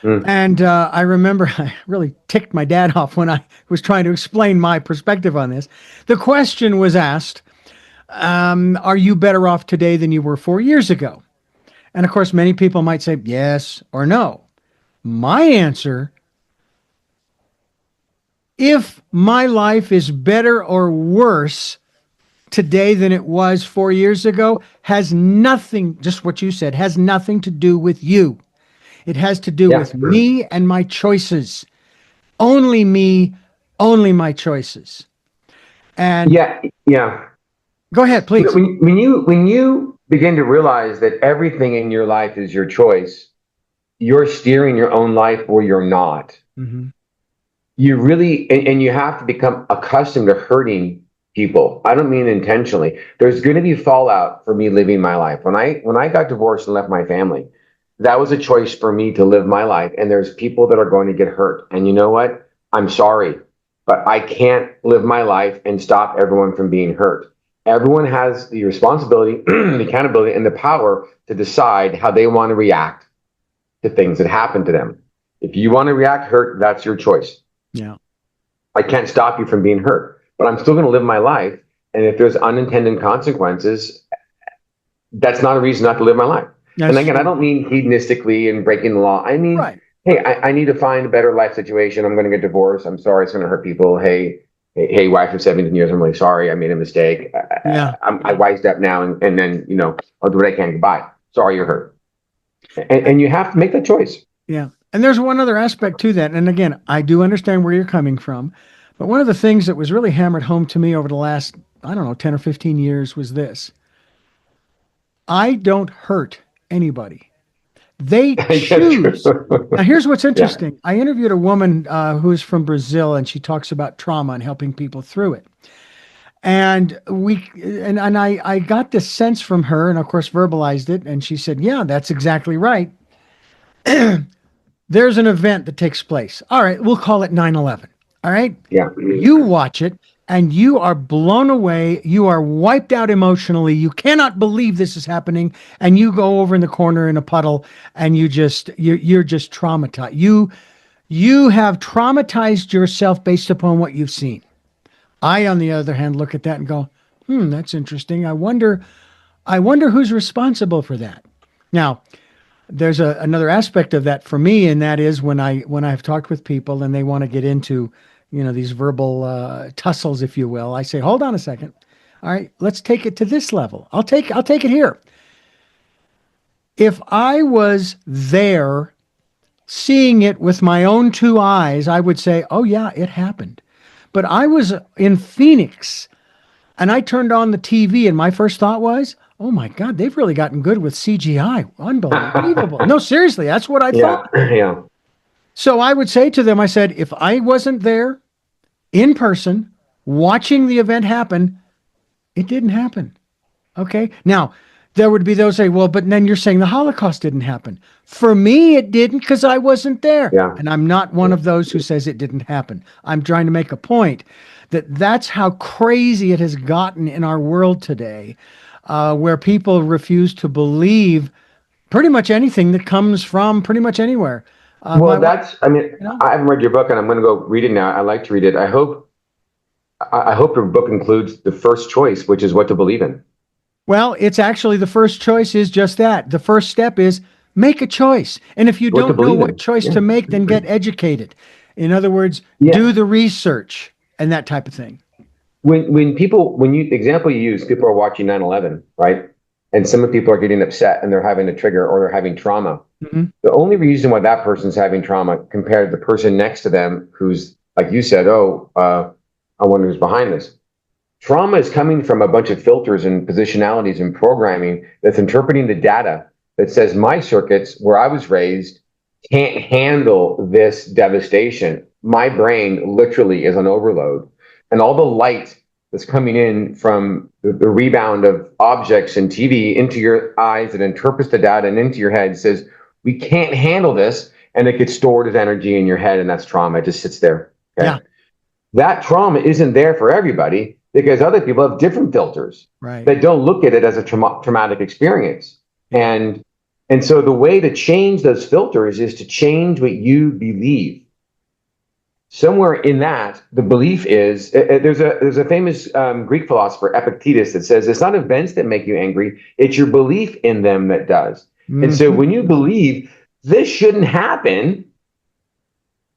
And I remember I really ticked my dad off when I was trying to explain my perspective on this. The question was asked, are you better off today than you were 4 years ago? And of course, many people might say yes or no. My answer, if my life is better or worse today than it was 4 years ago, has nothing, just what you said, has nothing to do with you. It has to do with me and my choices. Only me, only my choices. And yeah. go ahead, please. When you begin to realize that everything in your life is your choice, you're steering your own life or you're not. Mm-hmm. You really, and you have to become accustomed to hurting people. I don't mean intentionally. There's going to be fallout for me living my life. When I got divorced and left my family, that was a choice for me to live my life. And there's people that are going to get hurt. And you know what? I'm sorry, but I can't live my life and stop everyone from being hurt. Everyone has the responsibility, the accountability, and the power to decide how they want to react to things that happen to them. If you want to react hurt, that's your choice. Yeah. I can't stop you from being hurt, but I'm still going to live my life. And if there's unintended consequences, that's not a reason not to live my life. And again, I don't mean hedonistically and breaking the law. I mean, hey, I need to find a better life situation. I'm going to get divorced. I'm sorry, it's going to hurt people. Hey, wife of 17 years, I'm really sorry. I made a mistake. I wised up now, and then, I'll do what I can. Goodbye. Sorry, you're hurt. And you have to make that choice. Yeah. And there's one other aspect to that. And again, I do understand where you're coming from. But one of the things that was really hammered home to me over the last, 10 or 15 years was this. I don't hurt anybody. They choose. Now, here's what's interesting. Yeah. I interviewed a woman who's from Brazil, and she talks about trauma and helping people through it. And I got this sense from her, and of course verbalized it. And she said, yeah, that's exactly right. There's an event that takes place. All right, we'll call it 9/11. All right? Yeah. You watch it, and you are blown away. You are wiped out emotionally. You cannot believe this is happening. And you go over in the corner in a puddle, and you're just traumatized. You have traumatized yourself based upon what you've seen. I, on the other hand, look at that and go, that's interesting. I wonder who's responsible for that. Now, there's another aspect of that for me, and that is when I've talked with people and they want to get into these verbal tussles, if you will. I say, hold on a second. All right, let's take it to this level. I'll take it here. If I was there seeing it with my own two eyes, I would say, oh yeah, it happened. But I was in Phoenix And I turned on the TV, and my first thought was, oh my God, they've really gotten good with CGI. Unbelievable. No, seriously, that's what I Yeah, thought. yeah. So I would say to them, I said, if I wasn't there in person watching the event happen, it didn't happen. Okay. Now, there would be those say, well, but then you're saying the Holocaust didn't happen. For me, it didn't because I wasn't there. Yeah. And I'm not one of those who says it didn't happen. I'm trying to make a point that that's how crazy it has gotten in our world today, where people refuse to believe pretty much anything that comes from pretty much anywhere. My Well, wife, I mean, you know, I haven't read your book and I'm going to go read it now. I like to read it. I hope your book includes the first choice, which is what to believe in. well, it's actually the first choice is just that. The first step is make a choice. And if you What to don't know believe what in. choice Yeah. to make, then get educated. In other words, Yeah. do the research and that type of thing. When you, the example you use, people are watching 9/11, right? And some of the people are getting upset and they're having a trigger or they're having trauma. Mhm. The only reason why that person's having trauma compared to the person next to them who's, like you said, I wonder who's behind this. Trauma is coming from a bunch of filters and positionalities and programming that's interpreting the data that says my circuits where I was raised can't handle this devastation. My brain literally is on overload. And all the light that's coming in from the rebound of objects and TV into your eyes that interprets the data and into your head says, we can't handle this. And it gets stored as energy in your head, and that's trauma. It just sits there. Okay. Yeah, That trauma isn't there for everybody because other people have different filters right. that don't look at it as a traumatic experience. And so the way to change those filters is to change what you believe. Somewhere in that, the belief is there's a famous Greek philosopher Epictetus that says it's not events that make you angry, it's your belief in them that does. And so Mhm. when you believe this shouldn't happen,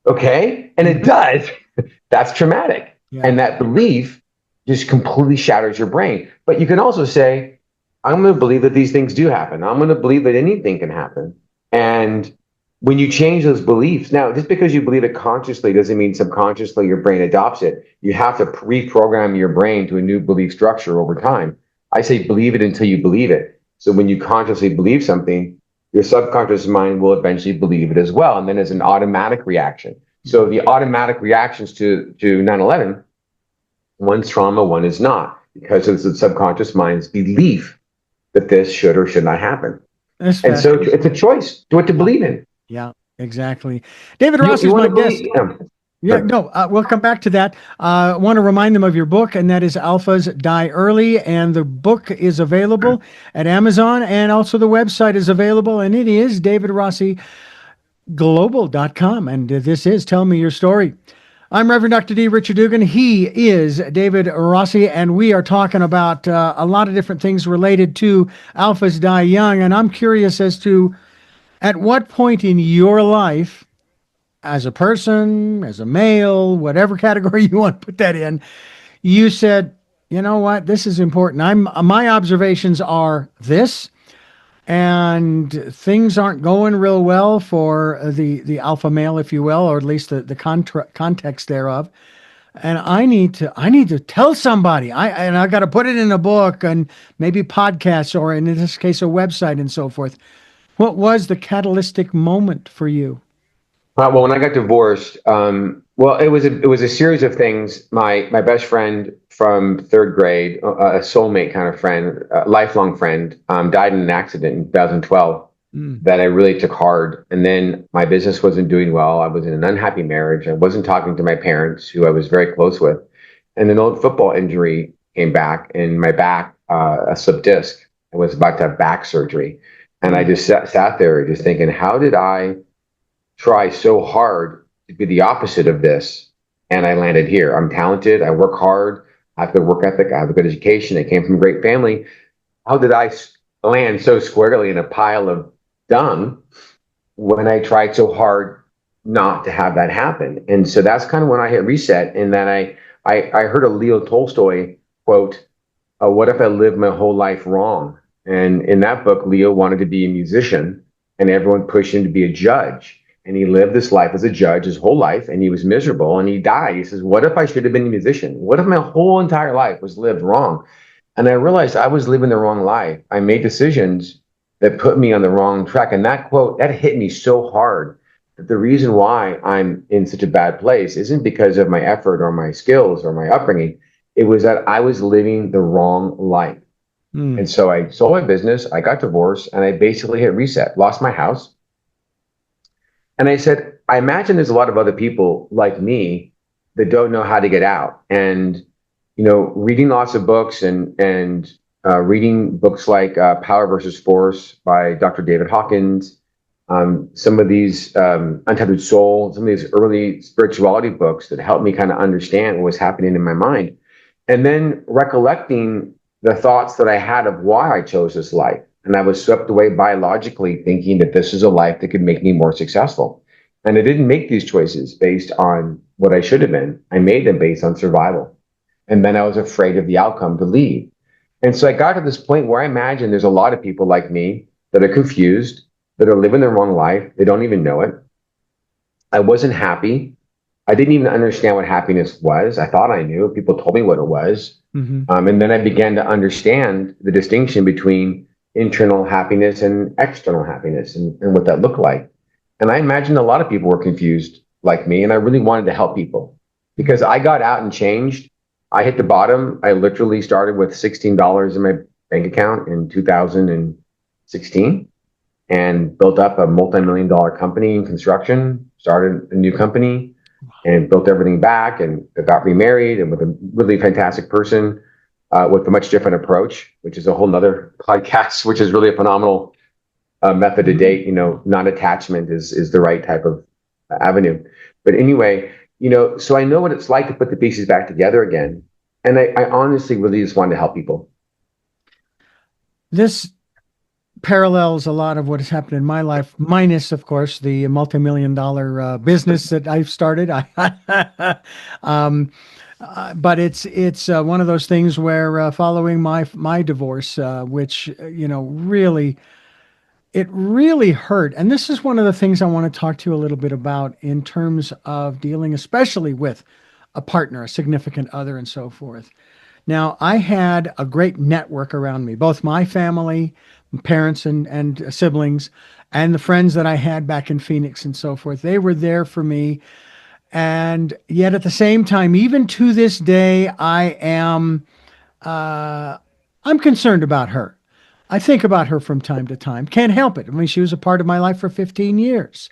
okay, and it does, that's traumatic. Yeah. And that belief just completely shatters your brain. But you can also say, I'm going to believe that these things do happen. I'm going to believe that anything can happen. And when you change those beliefs, now, just because you believe it consciously doesn't mean subconsciously your brain adopts it. You have to reprogram your brain to a new belief structure over time. I say believe it until you believe it. So when you consciously believe something, your subconscious mind will eventually believe it as well. And then as an automatic reaction. So the automatic reactions to 9/11, one's trauma, one is not, because it's the subconscious mind's belief that this should or should not happen. That's And so fascinating. it's a choice to what to believe in. Yeah, exactly. David You, Rossi you is want my to believe, guest. yeah. Yeah, no, we'll come back to that. I want to remind them of your book, and that is Alphas Die Early. And the book is available at Amazon, and also the website is available, and it is davidrossiglobal.com. And this is Tell Me Your Story. I'm Reverend Dr. D. Richard Dugan. He is David Rossi, and we are talking about a lot of different things related to Alphas Die Young. And I'm curious as to at what point in your life as a person, as a male, whatever category you want to put that in, you said, you know what, this is important. My observations are this, and things aren't going real well for the alpha male, if you will, or at least the context thereof. And I need to tell somebody. I got to put it in a book and maybe podcasts, or in this case, a website and so forth. What was the catalytic moment for you? Well, when I got divorced, well, it was a series of things. My best friend from third grade, a soulmate kind of friend, a lifelong friend, died in an accident in 2012 Mm. that I really took hard. And then my business wasn't doing well. I was in an unhappy marriage. I wasn't talking to my parents, who I was very close with. And an old football injury came back in my back, a slip disc. I was about to have back surgery. And I just sat there just thinking, how did I try so hard to be the opposite of this, and I landed here. I'm talented. I work hard. I have good work ethic. I have a good education. I came from a great family. How did I land so squarely in a pile of dung when I tried so hard not to have that happen? And so that's kind of when I hit reset. And then I heard a Leo Tolstoy quote, "What if I lived my whole life wrong?" And in that book, Leo wanted to be a musician, and everyone pushed him to be a judge. and he lived this life as a judge his whole life, and he was miserable and he died. He says, what if I should have been a musician? What if my whole entire life was lived wrong? And I realized I was living the wrong life. I made decisions that put me on the wrong track. And that quote, that hit me so hard that the reason why I'm in such a bad place isn't because of my effort or my skills or my upbringing. It was that I was living the wrong life. And so I sold my business, I got divorced, and I basically hit reset, lost my house. And I said, I imagine there's a lot of other people like me that don't know how to get out. And, reading lots of books and reading books like Power versus Force by Dr. David Hawkins, some of these Untethered Soul, some of these early spirituality books that helped me kind of understand what was happening in my mind. And then recollecting the thoughts that I had of why I chose this life. And I was swept away biologically thinking that this is a life that could make me more successful. And I didn't make these choices based on what I should have been. I made them based on survival. And then I was afraid of the outcome to leave. And so I got to this point where I imagine there's a lot of people like me that are confused, that are living their wrong life. They don't even know it. I wasn't happy. I didn't even understand what happiness was. I thought I knew. People told me what it was. And then I began to understand the distinction between internal happiness and external happiness and what that looked like. And I imagined a lot of people were confused like me, and I really wanted to help people because I got out and changed. I hit the bottom. I literally started with $16 in my bank account in 2016 and built up a multi-million-dollar company in construction, started a new company, and built everything back and got remarried and with a really fantastic person with a much different approach, which is a whole nother podcast, which is really a phenomenal method to date. Non-attachment is the right type of avenue. But anyway, so I know what it's like to put the pieces back together again. And I honestly really just wanted to help people. This parallels a lot of what has happened in my life, minus, of course, the multi-million-dollar business that I've started. But it's one of those things where following my divorce, which it really hurt. And this is one of the things I want to talk to you a little bit about in terms of dealing, especially with a partner, a significant other, and so forth. Now, I had a great network around me, both my family, parents and siblings, and the friends that I had back in Phoenix and so forth. They were there for me. And yet at the same time, even to this day, I'm concerned about her. I think about her from time to time. Can't help it. I mean, she was a part of my life for 15 years.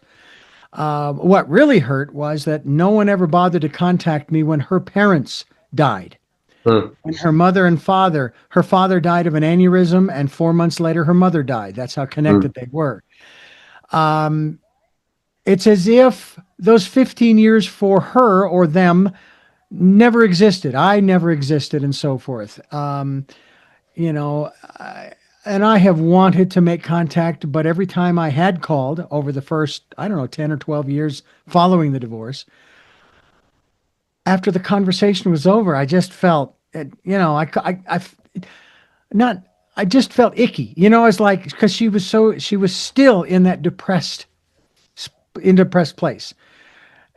What really hurt was that no one ever bothered to contact me when her parents died. When her mother and father, her father died of an aneurysm, and 4 months later, her mother died. That's how connected they were. It's as if those 15 years for her or them never existed. I never existed, and so forth. And I have wanted to make contact, but every time I had called over the first, 10 or 12 years following the divorce, after the conversation was over, I just felt, I just felt icky. It's like, because she was still in that depressed place.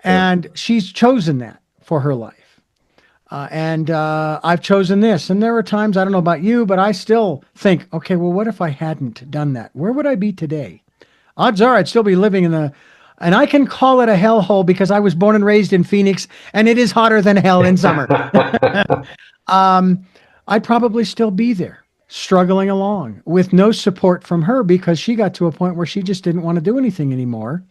And she's chosen that for her life. And I've chosen this. And there are times, I don't know about you, but I still think, okay, well, what if I hadn't done that? Where would I be today? Odds are I'd still be living and I can call it a hellhole because I was born and raised in Phoenix, and it is hotter than hell in summer. I'd probably still be there, struggling along with no support from her because she got to a point where she just didn't want to do anything anymore.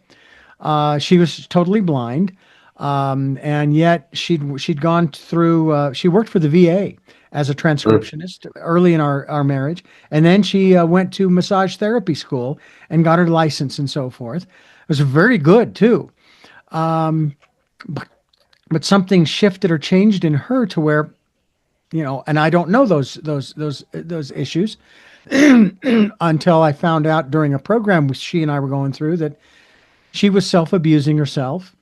She was totally blind. And yet she'd gone through, she worked for the VA as a transcriptionist early in our marriage. And then she went to massage therapy school and got her license and so forth. It was very good too. But something shifted or changed in her to where, and I don't know those issues until I found out during a program she and I were going through that she was self-abusing herself.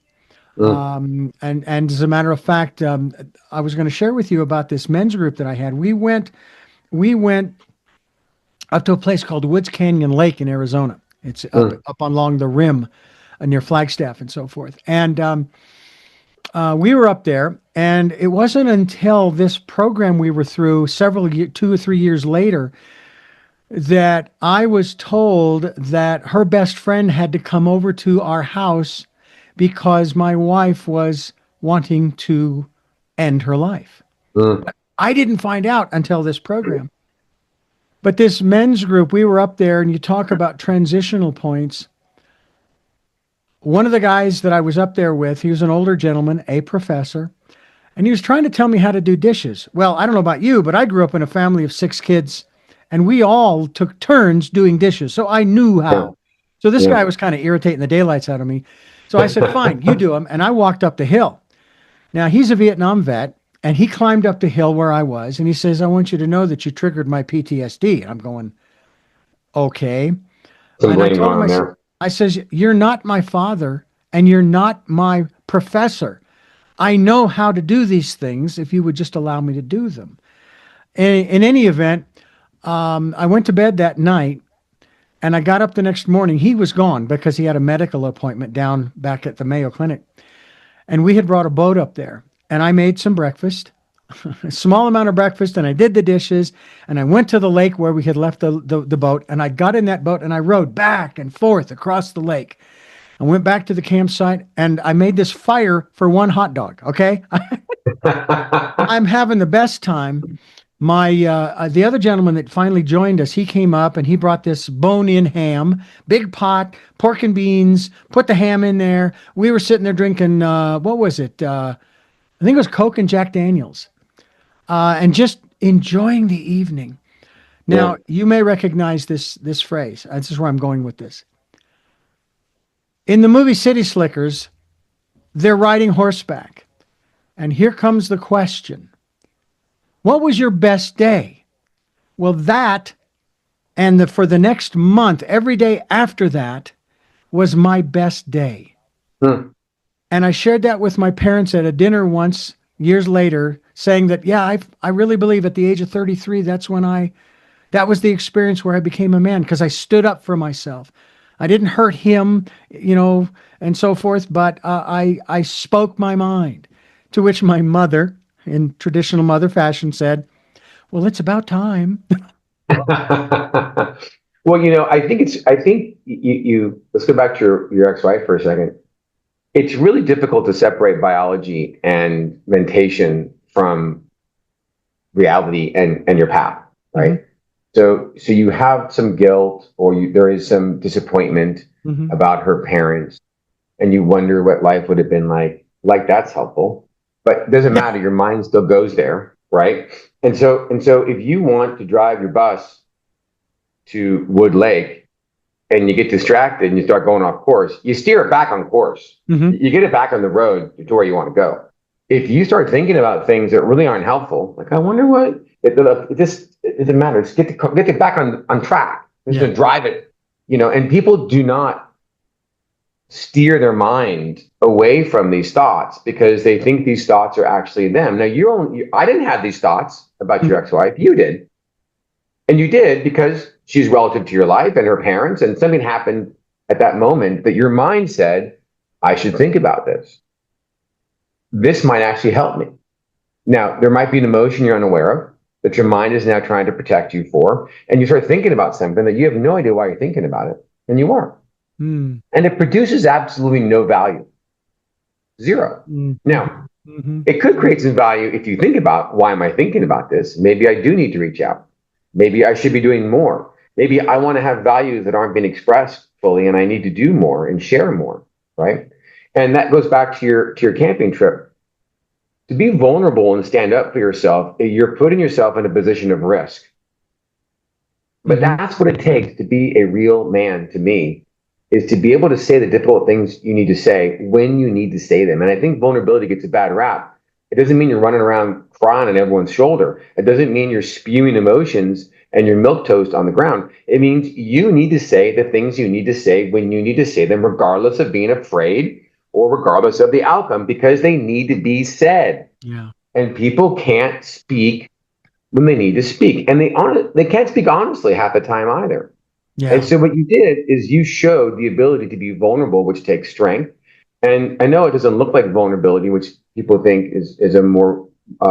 And as a matter of fact, I was going to share with you about this men's group that I had. We went up to a place called Woods Canyon Lake in Arizona. It's up along the rim near Flagstaff and so forth. And we were up there, and it wasn't until this program we were through 2 or 3 years later that I was told that her best friend had to come over to our house because my wife was wanting to end her life. I didn't find out until this program. But this men's group, we were up there, and you talk about transitional points. One of the guys that I was up there with, he was an older gentleman, a professor, and he was trying to tell me how to do dishes. Well, I don't know about you, but I grew up in a family of 6 kids, and we all took turns doing dishes, so I knew how. So this guy was kind of irritating the daylights out of me. So I said, fine, you do them, and I walked up the hill. Now, he's a Vietnam vet, and he climbed up the hill where I was, and he says, I want you to know that you triggered my PTSD. And I'm going, okay. And I told him, I says, you're not my father, and you're not my professor. I know how to do these things if you would just allow me to do them. In any event, I went to bed that night, and I got up the next morning. He was gone because he had a medical appointment down back at the Mayo Clinic. And we had brought a boat up there. And I made some breakfast, a small amount of breakfast, and I did the dishes. And I went to the lake where we had left the boat. And I got in that boat, and I rowed back and forth across the lake. I went back to the campsite, and I made this fire for one hot dog, okay? I'm having the best time. My the other gentleman that finally joined us, he came up and he brought this bone-in ham, big pot, pork and beans, put the ham in there. We were sitting there drinking, what was it? I think it was Coke and Jack Daniels, and just enjoying the evening. Now, you may recognize this phrase. This is where I'm going with this. In the movie City Slickers, they're riding horseback. And here comes the question. What was your best day? Well, that and for the next month, every day after that was my best day. And I shared that with my parents at a dinner once, years later, saying that, yeah, I really believe at the age of 33, that was the experience where I became a man, because I stood up for myself. I didn't hurt him, and so forth, but I spoke my mind, to which my mother, in traditional mother fashion, said, well, it's about time. Well, I think you let's go back to your ex-wife for a second. It's really difficult to separate biology and mentation from reality and your path, right? Mm-hmm. So you have some guilt, or there is some disappointment about her parents, and you wonder what life would have been like. Like, that's helpful, but it doesn't matter. Your mind still goes there, right? And so if you want to drive your bus to Wood Lake and you get distracted and you start going off course, you steer it back on course. You get it back on the road to where you want to go. If you start thinking about things that really aren't helpful, like, I wonder what, it doesn't matter. Just get it back on track. Just to drive it, and people do not steer their mind away from these thoughts because they think these thoughts are actually them. Now, I didn't have these thoughts about your ex-wife. You did. And you did because she's relative to your life and her parents, and something happened at that moment that your mind said, I should think about this. This might actually help me. Now, there might be an emotion you're unaware of that your mind is now trying to protect you for, and you start thinking about something that you have no idea why you're thinking about it, and you aren't. And it produces absolutely no value. Zero. Now, it could create some value if you think about, why am I thinking about this? Maybe I do need to reach out. Maybe I should be doing more. Maybe I want to have values that aren't being expressed fully, and I need to do more and share more, right? And that goes back to your camping trip. To be vulnerable and stand up for yourself, you're putting yourself in a position of risk. But that's what it takes to be a real man, to me, is to be able to say the difficult things you need to say when you need to say them. And I think vulnerability gets a bad rap. It doesn't mean you're running around crying on everyone's shoulder. It doesn't mean you're spewing emotions and you're milquetoast on the ground. It means you need to say the things you need to say when you need to say them, regardless of being afraid or regardless of the outcome, because they need to be said. Yeah. And people can't speak when they need to speak. And they can't speak honestly half the time either. And Yeah. so what you did is you showed the ability to be vulnerable, which takes strength. And I know it doesn't look like vulnerability, which people think is a more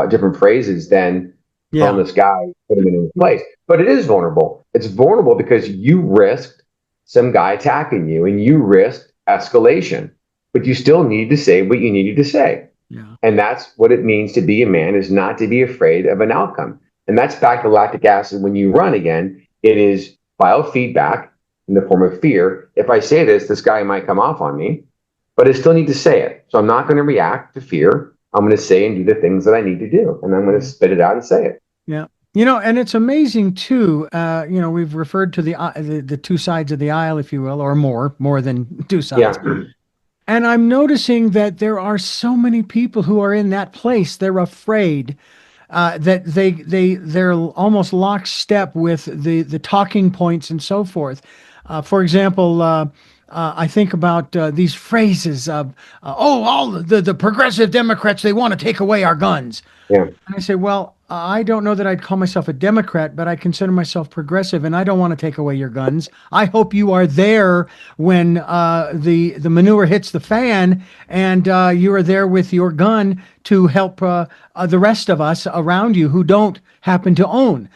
different phrases than calm Yeah. this guy, put him in his place. But it is vulnerable. It's vulnerable because you risked some guy attacking you and you risked escalation, but you still need to say what you needed to say. Yeah. And that's what it means to be a man, is not to be afraid of an outcome. And that's back to lactic acid. When you run again, it is biofeedback in the form of fear. If I say this guy might come off on me, but I still need to say it. So I'm not going to react to fear. I'm going to say and do the things that I need to do. And I'm going to spit it out and say it. Yeah. And it's amazing too. We've referred to the two sides of the aisle, if you will, or more than two sides. Yeah. And I'm noticing that there are so many people who are in that place. They're afraid that they're almost lockstep with the talking points and so forth. For example, I think about these phrases of, all the progressive Democrats, they want to take away our guns. Yeah. And I say, well, I don't know that I'd call myself a Democrat, but I consider myself progressive, and I don't want to take away your guns. I hope you are there when the manure hits the fan, and you are there with your gun to help the rest of us around you who don't happen to own.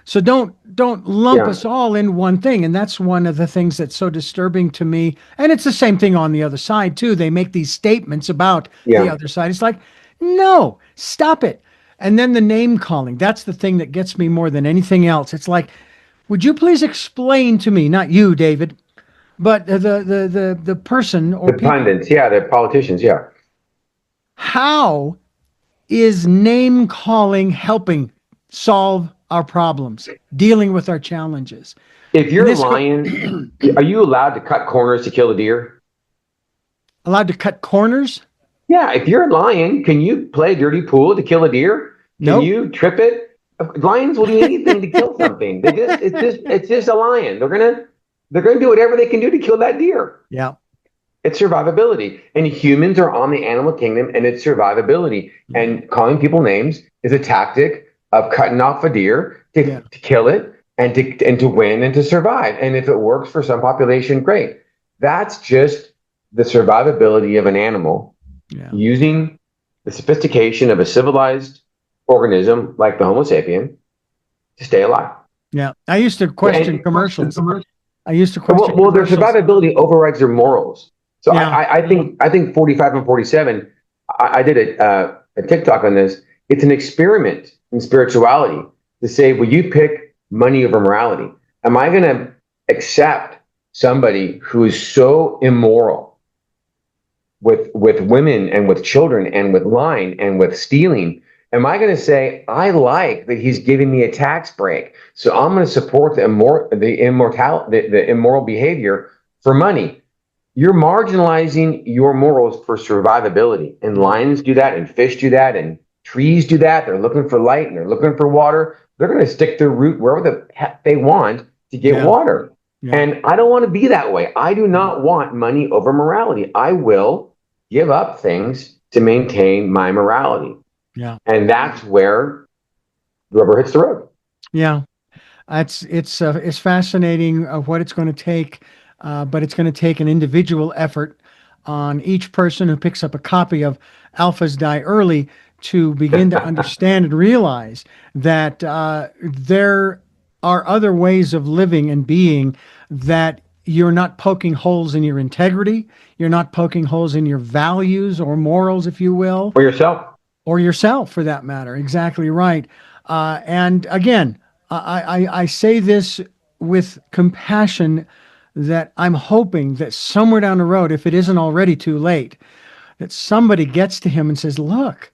So don't lump Yeah. us all in one thing, and that's one of the things that's so disturbing to me. And it's the same thing on the other side too. They make these statements about the Yeah. other side. It's like, no, stop it. And then the name calling. That's the thing that gets me more than anything else. It's like, would you please explain to me, not you, David, but the person or The people, pundits. Yeah. The politicians. Yeah. how is name calling helping solve our problems, dealing with our challenges? If And you're this go lying, are you allowed to cut corners to kill a deer? allowed to cut corners? Yeah, if you're a lion, can you play dirty pool to kill a deer? Can Nope. you trip it? Lions will do anything to kill something. It's just a lion. They're gonna do whatever they can do to kill that deer. Yeah. It's survivability. And humans are on the animal kingdom and it's survivability. And calling people names is a tactic of cutting off a deer to kill it and to win and to survive. And if it works for some population, great. That's just the survivability of an animal Yeah. using the sophistication of a civilized organism like the Homo sapien to stay alive. Yeah. I used to question And commercials. I used to question well, their commercials. survivability overrides their morals. So Yeah. I think 45 and 47. I did a TikTok on this. It's an experiment in spirituality to say, will you pick money over morality? Am I going to accept somebody who is so immoral with women and with children and with lying and with stealing? Am I going to say, I like that he's giving me a tax break, so I'm going to support the immoral behavior for money? You're marginalizing your morals for survivability. And lions do that, and fish do that, and trees do that. They're looking for light and they're looking for water. They're going to stick their root wherever the heck they want to get water. Yeah. And I don't want to be that way. I do not want money over morality. I will give up things to maintain my morality. Yeah. And that's where the rubber hits the road. Yeah. It's fascinating what it's going to take, but it's going to take an individual effort on each person who picks up a copy of Alphas Die Early to begin to understand and realize that there are other ways of living and being, that you're not poking holes in your integrity. You're not poking holes in your values or morals, if you will. Or yourself, for that matter. Exactly right. And again, I say this with compassion, that I'm hoping that somewhere down the road, if it isn't already too late, that somebody gets to him and says, look,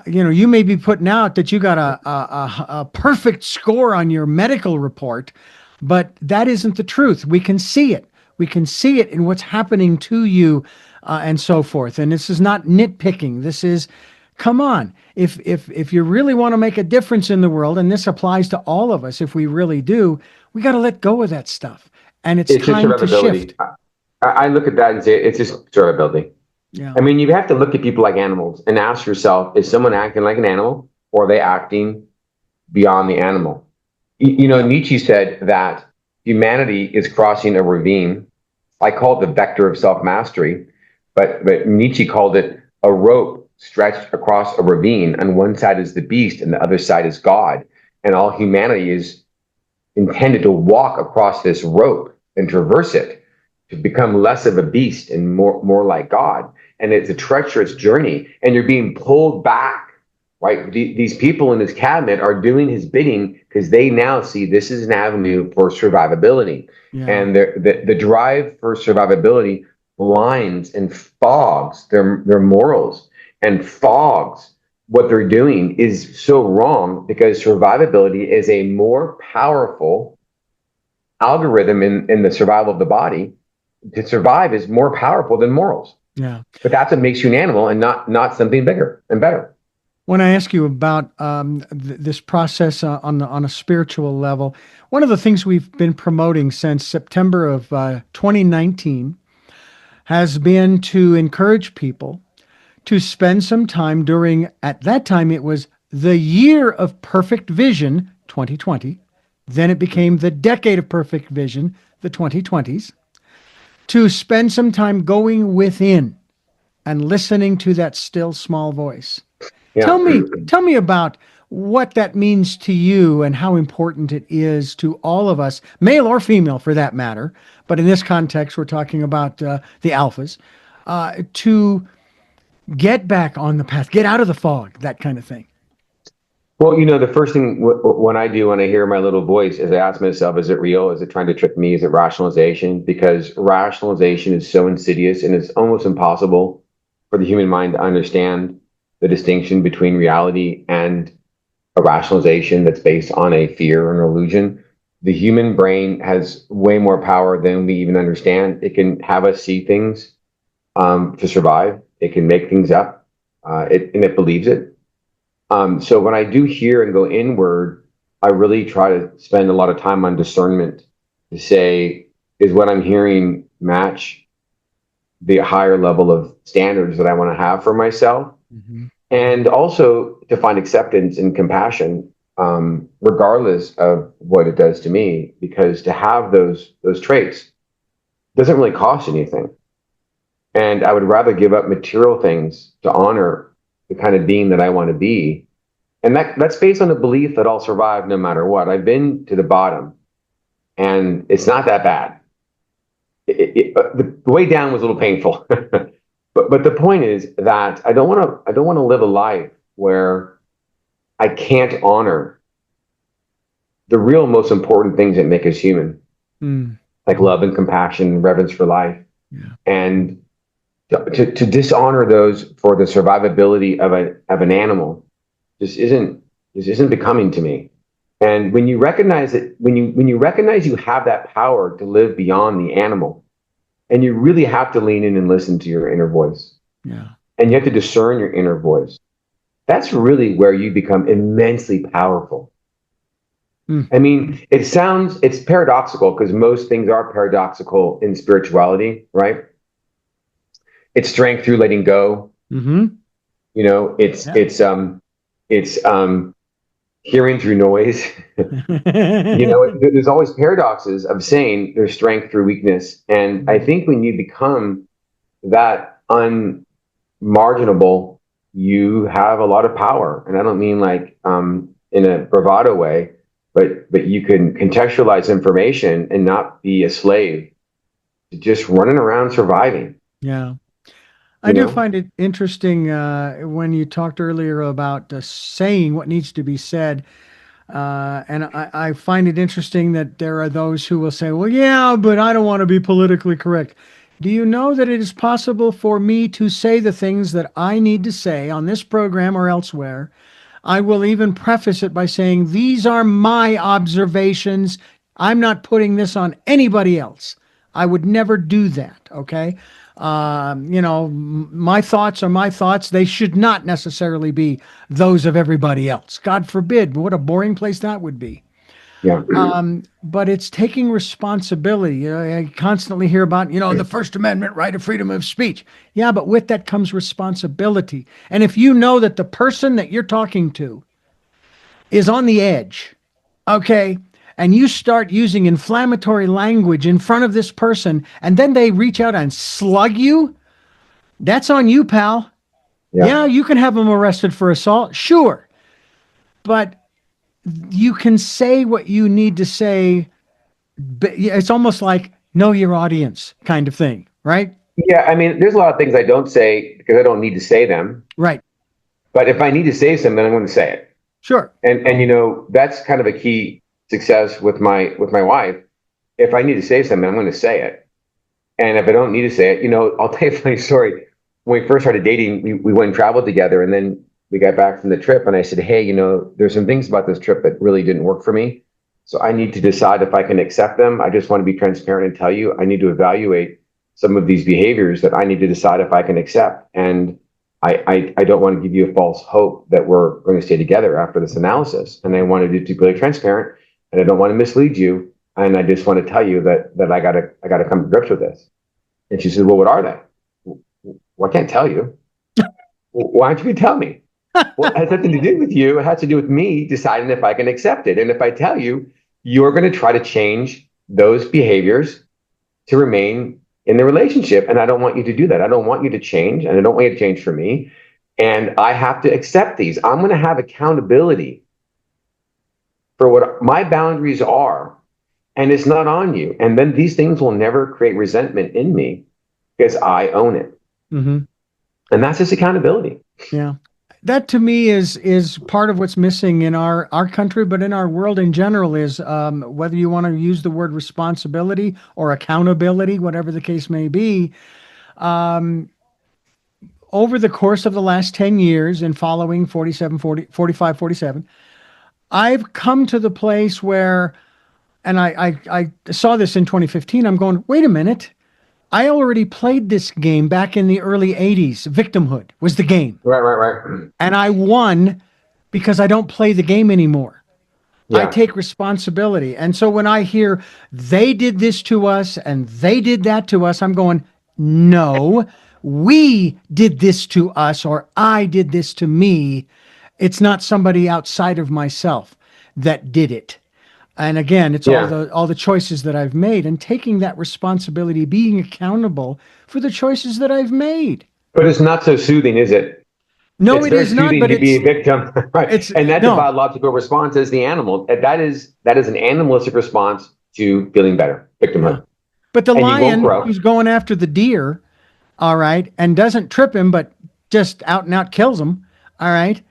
you may be putting out that you got a perfect score on your medical report, but that isn't the truth. We can see it. We can see it in what's happening to you, and so forth. And this is not nitpicking. This is, come on. If you really want to make a difference in the world, and this applies to all of us, if we really do, we got to let go of that stuff. And it's time to shift. I look at that and say it's just survivability. Yeah. I mean, you have to look at people like animals and ask yourself, is someone acting like an animal, or are they acting beyond the animal? Yeah. Nietzsche said that humanity is crossing a ravine. I call it the vector of self-mastery, but Nietzsche called it a rope stretched across a ravine. On one side is the beast, and the other side is God. And all humanity is intended to walk across this rope and traverse it to become less of a beast and more like God. And it's a treacherous journey, and you're being pulled back. Right, these people in his cabinet are doing his bidding because they now see this is an avenue for survivability, Yeah. and the drive for survivability blinds and fogs their morals and fogs what they're doing is so wrong because survivability is a more powerful algorithm in the survival of the body. To survive is more powerful than morals, Yeah. but that's what makes you an animal and not something bigger and better. When I ask you about this process on a spiritual level, one of the things we've been promoting since September of 2019 has been to encourage people to spend some time during, at that time, it was the year of perfect vision, 2020. Then it became the decade of perfect vision, the 2020s, to spend some time going within and listening to that still small voice. Yeah. Tell me about what that means to you and how important it is to all of us, male or female for that matter. But in this context, we're talking about the alphas, to get back on the path, get out of the fog, that kind of thing. Well, the first thing when I do when I hear my little voice is I ask myself, is it real? Is it trying to trick me? Is it rationalization? Because rationalization is so insidious and it's almost impossible for the human mind to understand the distinction between reality and a rationalization that's based on a fear or an illusion. The human brain has way more power than we even understand. It can have us see things to survive. It can make things up, and it believes it. So when I do hear and go inward, I really try to spend a lot of time on discernment to say, is what I'm hearing match the higher level of standards that I want to have for myself? Mhm. And also to find acceptance and compassion, regardless of what it does to me, because to have those traits doesn't really cost anything. And I would rather give up material things to honor the kind of being that I want to be. And that's based on the belief that I'll survive no matter what. I've been to the bottom and it's not that bad. The way down was a little painful. But the point is that I don't want to live a life where I can't honor the real most important things that make us human, Mm. like love and compassion and reverence for life. Yeah. And to dishonor those for the survivability of an animal just isn't becoming to me. And when you recognize that, when you recognize you have that power to live beyond the animal, and you really have to lean in and listen to your inner voice, Yeah. and you have to discern your inner voice, that's really where you become immensely powerful. Mm. I mean, it's paradoxical because most things are paradoxical in spirituality, right? It's strength through letting go. Mm-hmm. You know, it's Yeah. it's um it's hearing through noise. There's always paradoxes of saying there's strength through weakness. And I think when you become that unmarginable, you have a lot of power. And I don't mean like in a bravado way, but you can contextualize information and not be a slave to just running around surviving, Yeah. I you do know? find it interesting when you talked earlier about saying what needs to be said. And I find it interesting that there are those who will say, well, yeah, but I don't want to be politically correct. Do you know that it is possible for me to say the things that I need to say on this program or elsewhere? I will even preface it by saying, these are my observations. I'm not putting this on anybody else. I would never do that. Okay. My thoughts are my thoughts. They should not necessarily be those of everybody else. God forbid. What a boring place that would be. Yeah. But it's taking responsibility. I constantly hear about, the First Amendment, right of freedom of speech. Yeah, but with that comes responsibility. And if you know that the person that you're talking to is on the edge, okay, and you start using inflammatory language in front of this person, and then they reach out and slug you, that's on you, pal. Yeah. Yeah, you can have them arrested for assault, sure. But you can say what you need to say. But it's almost like know your audience kind of thing, right? Yeah. I mean, there's a lot of things I don't say because I don't need to say them. Right. But if I need to say something, I'm going to say it. Sure. And you know, that's kind of a key success with my wife. If I need to say something, I'm going to say it. And if I don't need to say it, you know, I'll tell you a funny story. When we first started dating, we went and traveled together, and then we got back from the trip, and I said, hey, you know, there's some things about this trip that really didn't work for me. So I need to decide if I can accept them. I just want to be transparent and tell you I need to evaluate some of these behaviors that I need to decide if I can accept. And I don't want to give you a false hope that we're going to stay together after this analysis. And I wanted to be really transparent, and I don't want to mislead you. And I just want to tell you that I gotta come to grips with this. And she said, well, what are they? Well, I can't tell you. Why don't you tell me? Well, it has nothing to do with you. It has to do with me deciding if I can accept it. And if I tell you, you're going to try to change those behaviors to remain in the relationship. And I don't want you to do that. I don't want you to change, and I don't want you to change for me. And I have to accept these. I'm going to have accountability for what my boundaries are. And it's not on you. And then these things will never create resentment in me because I own it. Mm-hmm. And that's just accountability. Yeah. That to me is part of what's missing in our country, but in our world in general is whether you want to use the word responsibility or accountability, whatever the case may be. Over the course of the last 10 years and following 45, 47, I've come to the place where, and I saw this in 2015, I'm going, wait a minute. I already played this game back in the early 80s. Victimhood was the game. Right. And I won because I don't play the game anymore. I take responsibility. And so when I hear they did this to us and they did that to us, I'm going, no, we did this to us, or I did this to me. It's not somebody outside of myself that did it. And again, it's all the choices that I've made, and taking that responsibility, being accountable for the choices that I've made. But it's not so soothing, is it? No, it is not. But to be a victim, right? And that's a biological response as the animal. That is an animalistic response to feeling better, victimhood. Yeah. But the lion who's going after the deer, all right, and doesn't trip him, but just out and out kills him, all right.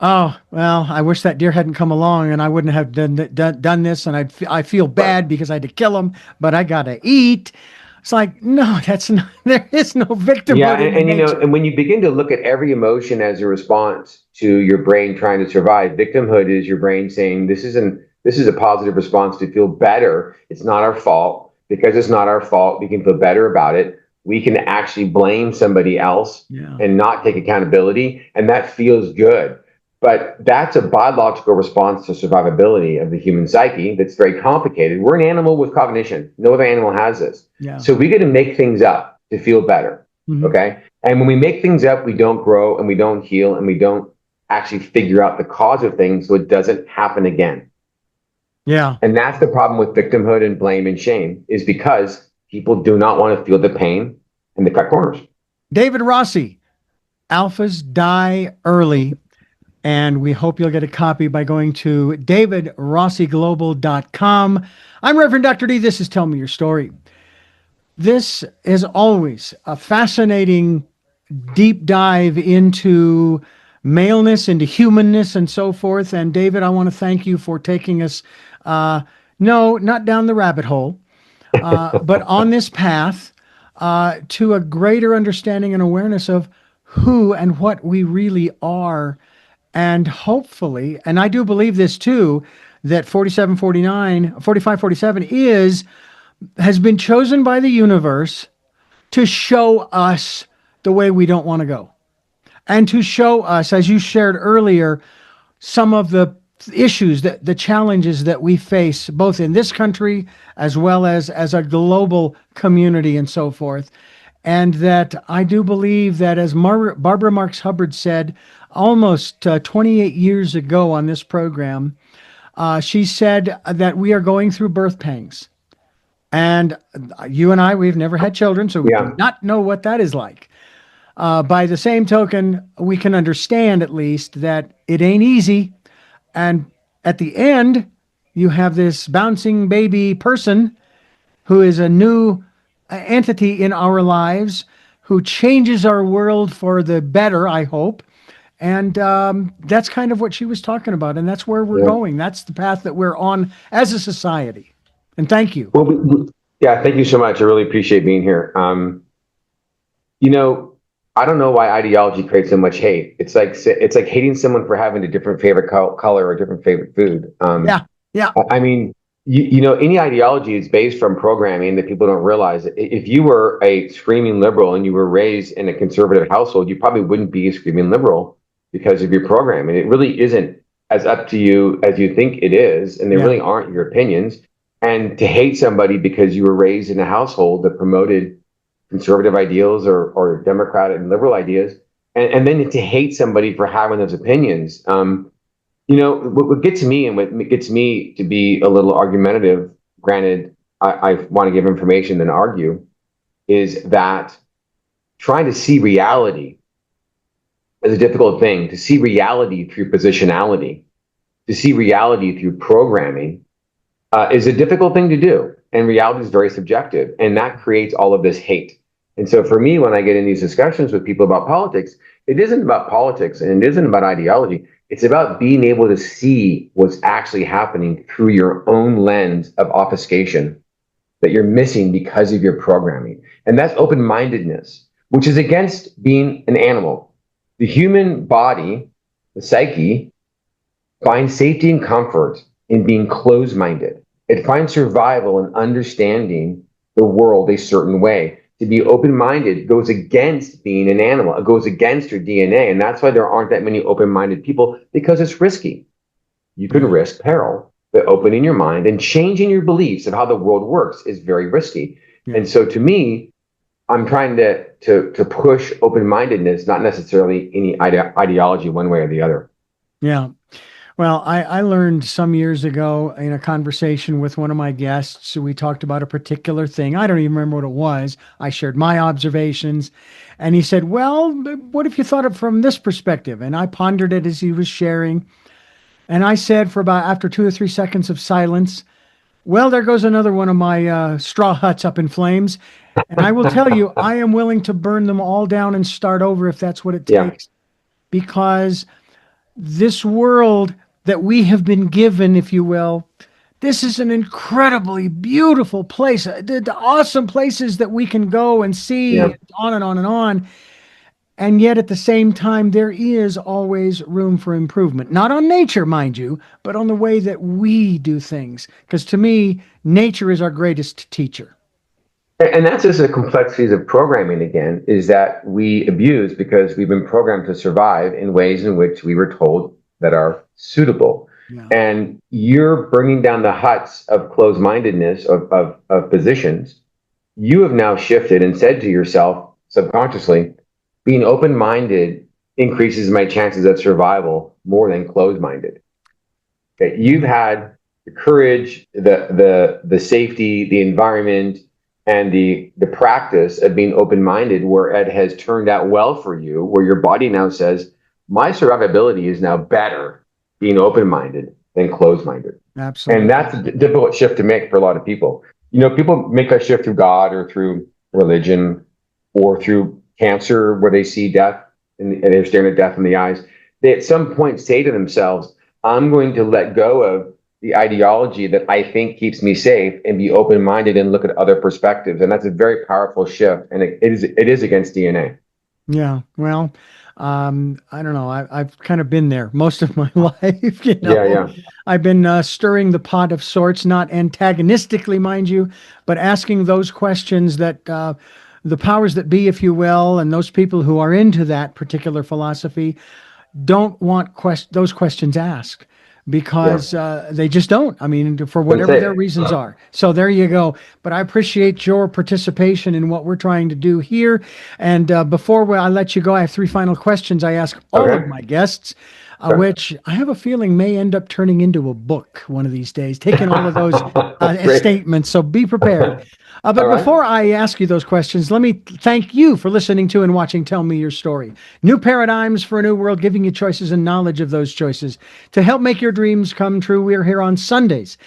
Oh, well, I wish that deer hadn't come along and I wouldn't have done this. And I feel bad because I had to kill him, but I got to eat. It's like, no, that's not, there is no victimhood. Yeah. And you know, and when you begin to look at every emotion as a response to your brain trying to survive, victimhood is your brain saying, this is a positive response to feel better. It's not our fault. Because it's not our fault, we can feel better about it. We can actually blame somebody else and not take accountability. And that feels good. But that's a biological response to survivability of the human psyche that's very complicated. We're an animal with cognition. No other animal has this. Yeah. So we get to make things up to feel better, okay? And when we make things up, we don't grow and we don't heal and we don't actually figure out the cause of things so it doesn't happen again. Yeah. And that's the problem with victimhood and blame and shame, is because people do not want to feel the pain and the cut corners. David Rossi, Alphas Die Early. And we hope you'll get a copy by going to davidrossiglobal.com. I'm Reverend Dr. D. This is Tell Me Your Story. This is always a fascinating deep dive into maleness, into humanness, and so forth. And David, I want to thank you for taking us, no, not down the rabbit hole, but on this path to a greater understanding and awareness of who and what we really are. And hopefully, and I do believe this too, that 4547 has been chosen by the universe to show us the way we don't want to go. And to show us, as you shared earlier, some of the issues, the challenges that we face, both in this country as well as a global community and so forth. And that I do believe that, as Barbara Marx Hubbard said almost 28 years ago on this program, She said that we are going through birth pangs. And you and I, we've never had children, so we do Yeah. not know what that is like. By the same token, we can understand at least that it ain't easy. And at the end, you have this bouncing baby person who is a new entity in our lives who changes our world for the better, I hope. And that's kind of what she was talking about. And that's where we're Yeah. going. That's the path that we're on as a society. And thank you. Well, yeah, thank you so much. I really appreciate being here. You know, I don't know why ideology creates so much hate. It's like hating someone for having a different favorite color or a different favorite food. Yeah. Yeah. I mean, any ideology is based from programming that people don't realize. If you were a screaming liberal and you were raised in a conservative household, you probably wouldn't be a screaming liberal because of your programming. It really isn't as up to you as you think it is, and they really aren't your opinions. And to hate somebody because you were raised in a household that promoted conservative ideals or democratic and liberal ideas, and then to hate somebody for having those opinions. What gets me and what gets me to be a little argumentative, granted, I want to give information than argue, is that trying to see reality is a difficult thing. To see reality through positionality, to see reality through programming, is a difficult thing to do. And reality is very subjective. And that creates all of this hate. And so for me, when I get in these discussions with people about politics, it isn't about politics and it isn't about ideology. It's about being able to see what's actually happening through your own lens of obfuscation that you're missing because of your programming. And that's open-mindedness, which is against being an animal. The human body, the psyche, finds safety and comfort in being closed-minded. It finds survival in understanding the world a certain way. To be open-minded goes against being an animal. It goes against your DNA. And that's why there aren't that many open-minded people, because it's risky. You can risk peril, but opening your mind and changing your beliefs of how the world works is very risky. Yeah. And so to me, I'm trying to push open-mindedness, not necessarily any ideology one way or the other. Yeah. Well, I learned some years ago in a conversation with one of my guests, we talked about a particular thing. I don't even remember what it was. I shared my observations, and he said, well, what if you thought it from this perspective? And I pondered it as he was sharing. And I said for about after 2 or 3 seconds of silence, well, there goes another one of my straw huts up in flames. And I will tell you, I am willing to burn them all down and start over if that's what it takes. Because this world that we have been given, if you will, this is an incredibly beautiful place. The awesome places that we can go and see, on and on and on. And yet at the same time, there is always room for improvement. Not on nature, mind you, but on the way that we do things. Because to me, nature is our greatest teacher. And that's just the complexities of programming again, is that we abuse because we've been programmed to survive in ways in which we were told that are suitable. Yeah. And you're bringing down the huts of closed-mindedness of positions. You have now shifted and said to yourself subconsciously, being open-minded increases my chances of survival more than closed-minded. Okay. You've had the courage, the safety, the environment, and the practice of being open-minded where it has turned out well for you, where your body now says, my survivability is now better being open-minded than closed-minded. Absolutely. And that's a difficult shift to make for a lot of people. People make that shift through God or through religion or through cancer where they see death and they're staring at death in the eyes. They at some point say to themselves, I'm going to let go of the ideology that I think keeps me safe and be open-minded and look at other perspectives. And that's a very powerful shift. And it is against DNA. Yeah. Well, I don't know. I've kind of been there most of my life. Yeah. I've been stirring the pot of sorts, not antagonistically, mind you, but asking those questions that the powers that be, if you will, and those people who are into that particular philosophy don't want those questions asked. Because they just don't. I mean, for whatever their reasons are. So there you go. But I appreciate your participation in what we're trying to do here. And before I let you go, I have 3 final questions I ask all of my guests. Sure. which I have a feeling may end up turning into a book one of these days, taking all of those Great. statements. So be prepared. All But right. before I ask you those questions, let me thank you for listening to and watching Tell Me Your Story. New paradigms for a new world, giving you choices and knowledge of those choices to help make your dreams come true. We're here on Sundays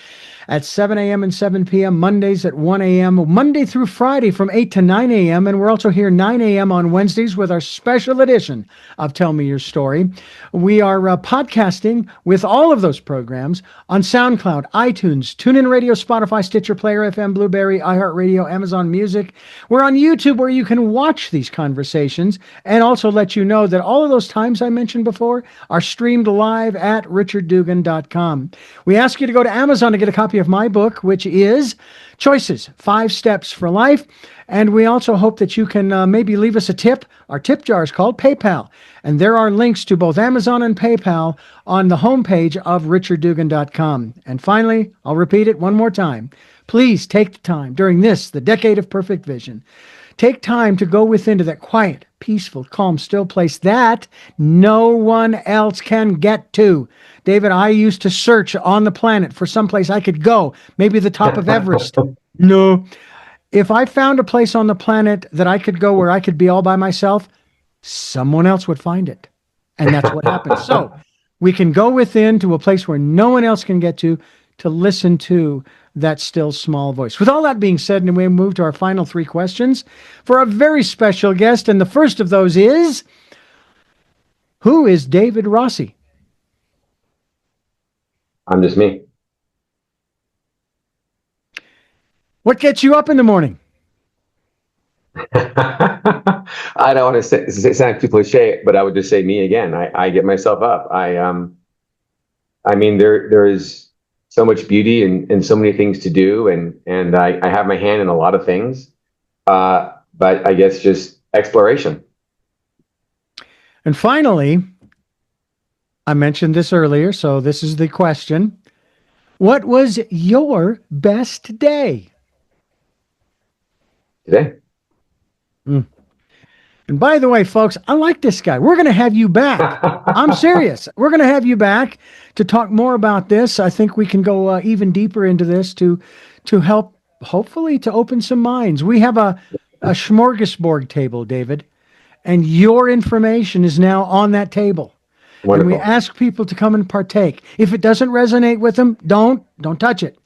at 7 a.m. and 7 p.m., Mondays at 1 a.m., Monday through Friday from 8 to 9 a.m., and we're also here 9 a.m. on Wednesdays with our special edition of Tell Me Your Story. We are podcasting with all of those programs on SoundCloud, iTunes, TuneIn Radio, Spotify, Stitcher, Player FM, Blueberry, iHeartRadio, Amazon Music. We're on YouTube where you can watch these conversations and also let you know that all of those times I mentioned before are streamed live at richarddugan.com. We ask you to go to Amazon to get a copy of my book, which is Choices, 5 Steps for Life. And we also hope that you can maybe leave us a tip. Our tip jar is called PayPal. And there are links to both Amazon and PayPal on the homepage of richarddugan.com. And finally, I'll repeat it one more time. Please take the time during this, the decade of perfect vision. Take time to go within to that quiet, peaceful, calm, still place that no one else can get to. David, I used to search on the planet for some place I could go, maybe the top of Everest. No. If I found a place on the planet that I could go where I could be all by myself, someone else would find it. And that's what happens. So we can go within to a place where no one else can get to listen to that still small voice. With all that being said, and we move to our final 3 questions for a very special guest. And the first of those is, who is David Rossi? I'm just me. What gets you up in the morning? I don't want to say sound too cliche, but I would just say me again. I get myself up. I mean, there is so much beauty and so many things to do, and I have my hand in a lot of things, but I guess just exploration. And finally, I mentioned this earlier, so this is the question. What was your best day? Today. And by the way, folks, I like this guy. We're going to have you back. I'm serious. We're going to have you back to talk more about this. I think we can go even deeper into this to help, hopefully, to open some minds. We have a smorgasbord table, David, and your information is now on that table. Wonderful. And we ask people to come and partake. If it doesn't resonate with them, don't touch it.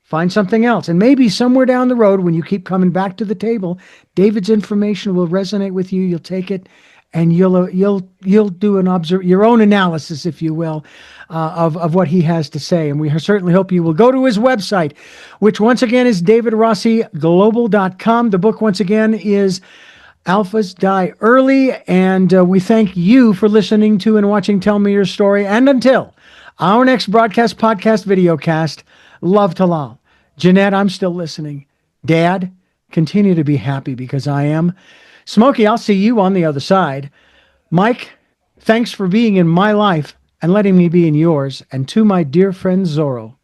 Find something else. And maybe somewhere down the road, when you keep coming back to the table, David's information will resonate with you. You'll take it and you'll do your own analysis, if you will, of what he has to say. And we certainly hope you will go to his website, which once again is davidrossiglobal.com. The book, once again, is Alphas Die Early. And we thank you for listening to and watching Tell Me Your Story. And until our next broadcast, podcast, videocast, love to Lal. Jeanette, I'm still listening. Dad, continue to be happy because I am. Smokey, I'll see you on the other side. Mike, thanks for being in my life and letting me be in yours. And to my dear friend Zorro,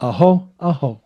aho, aho.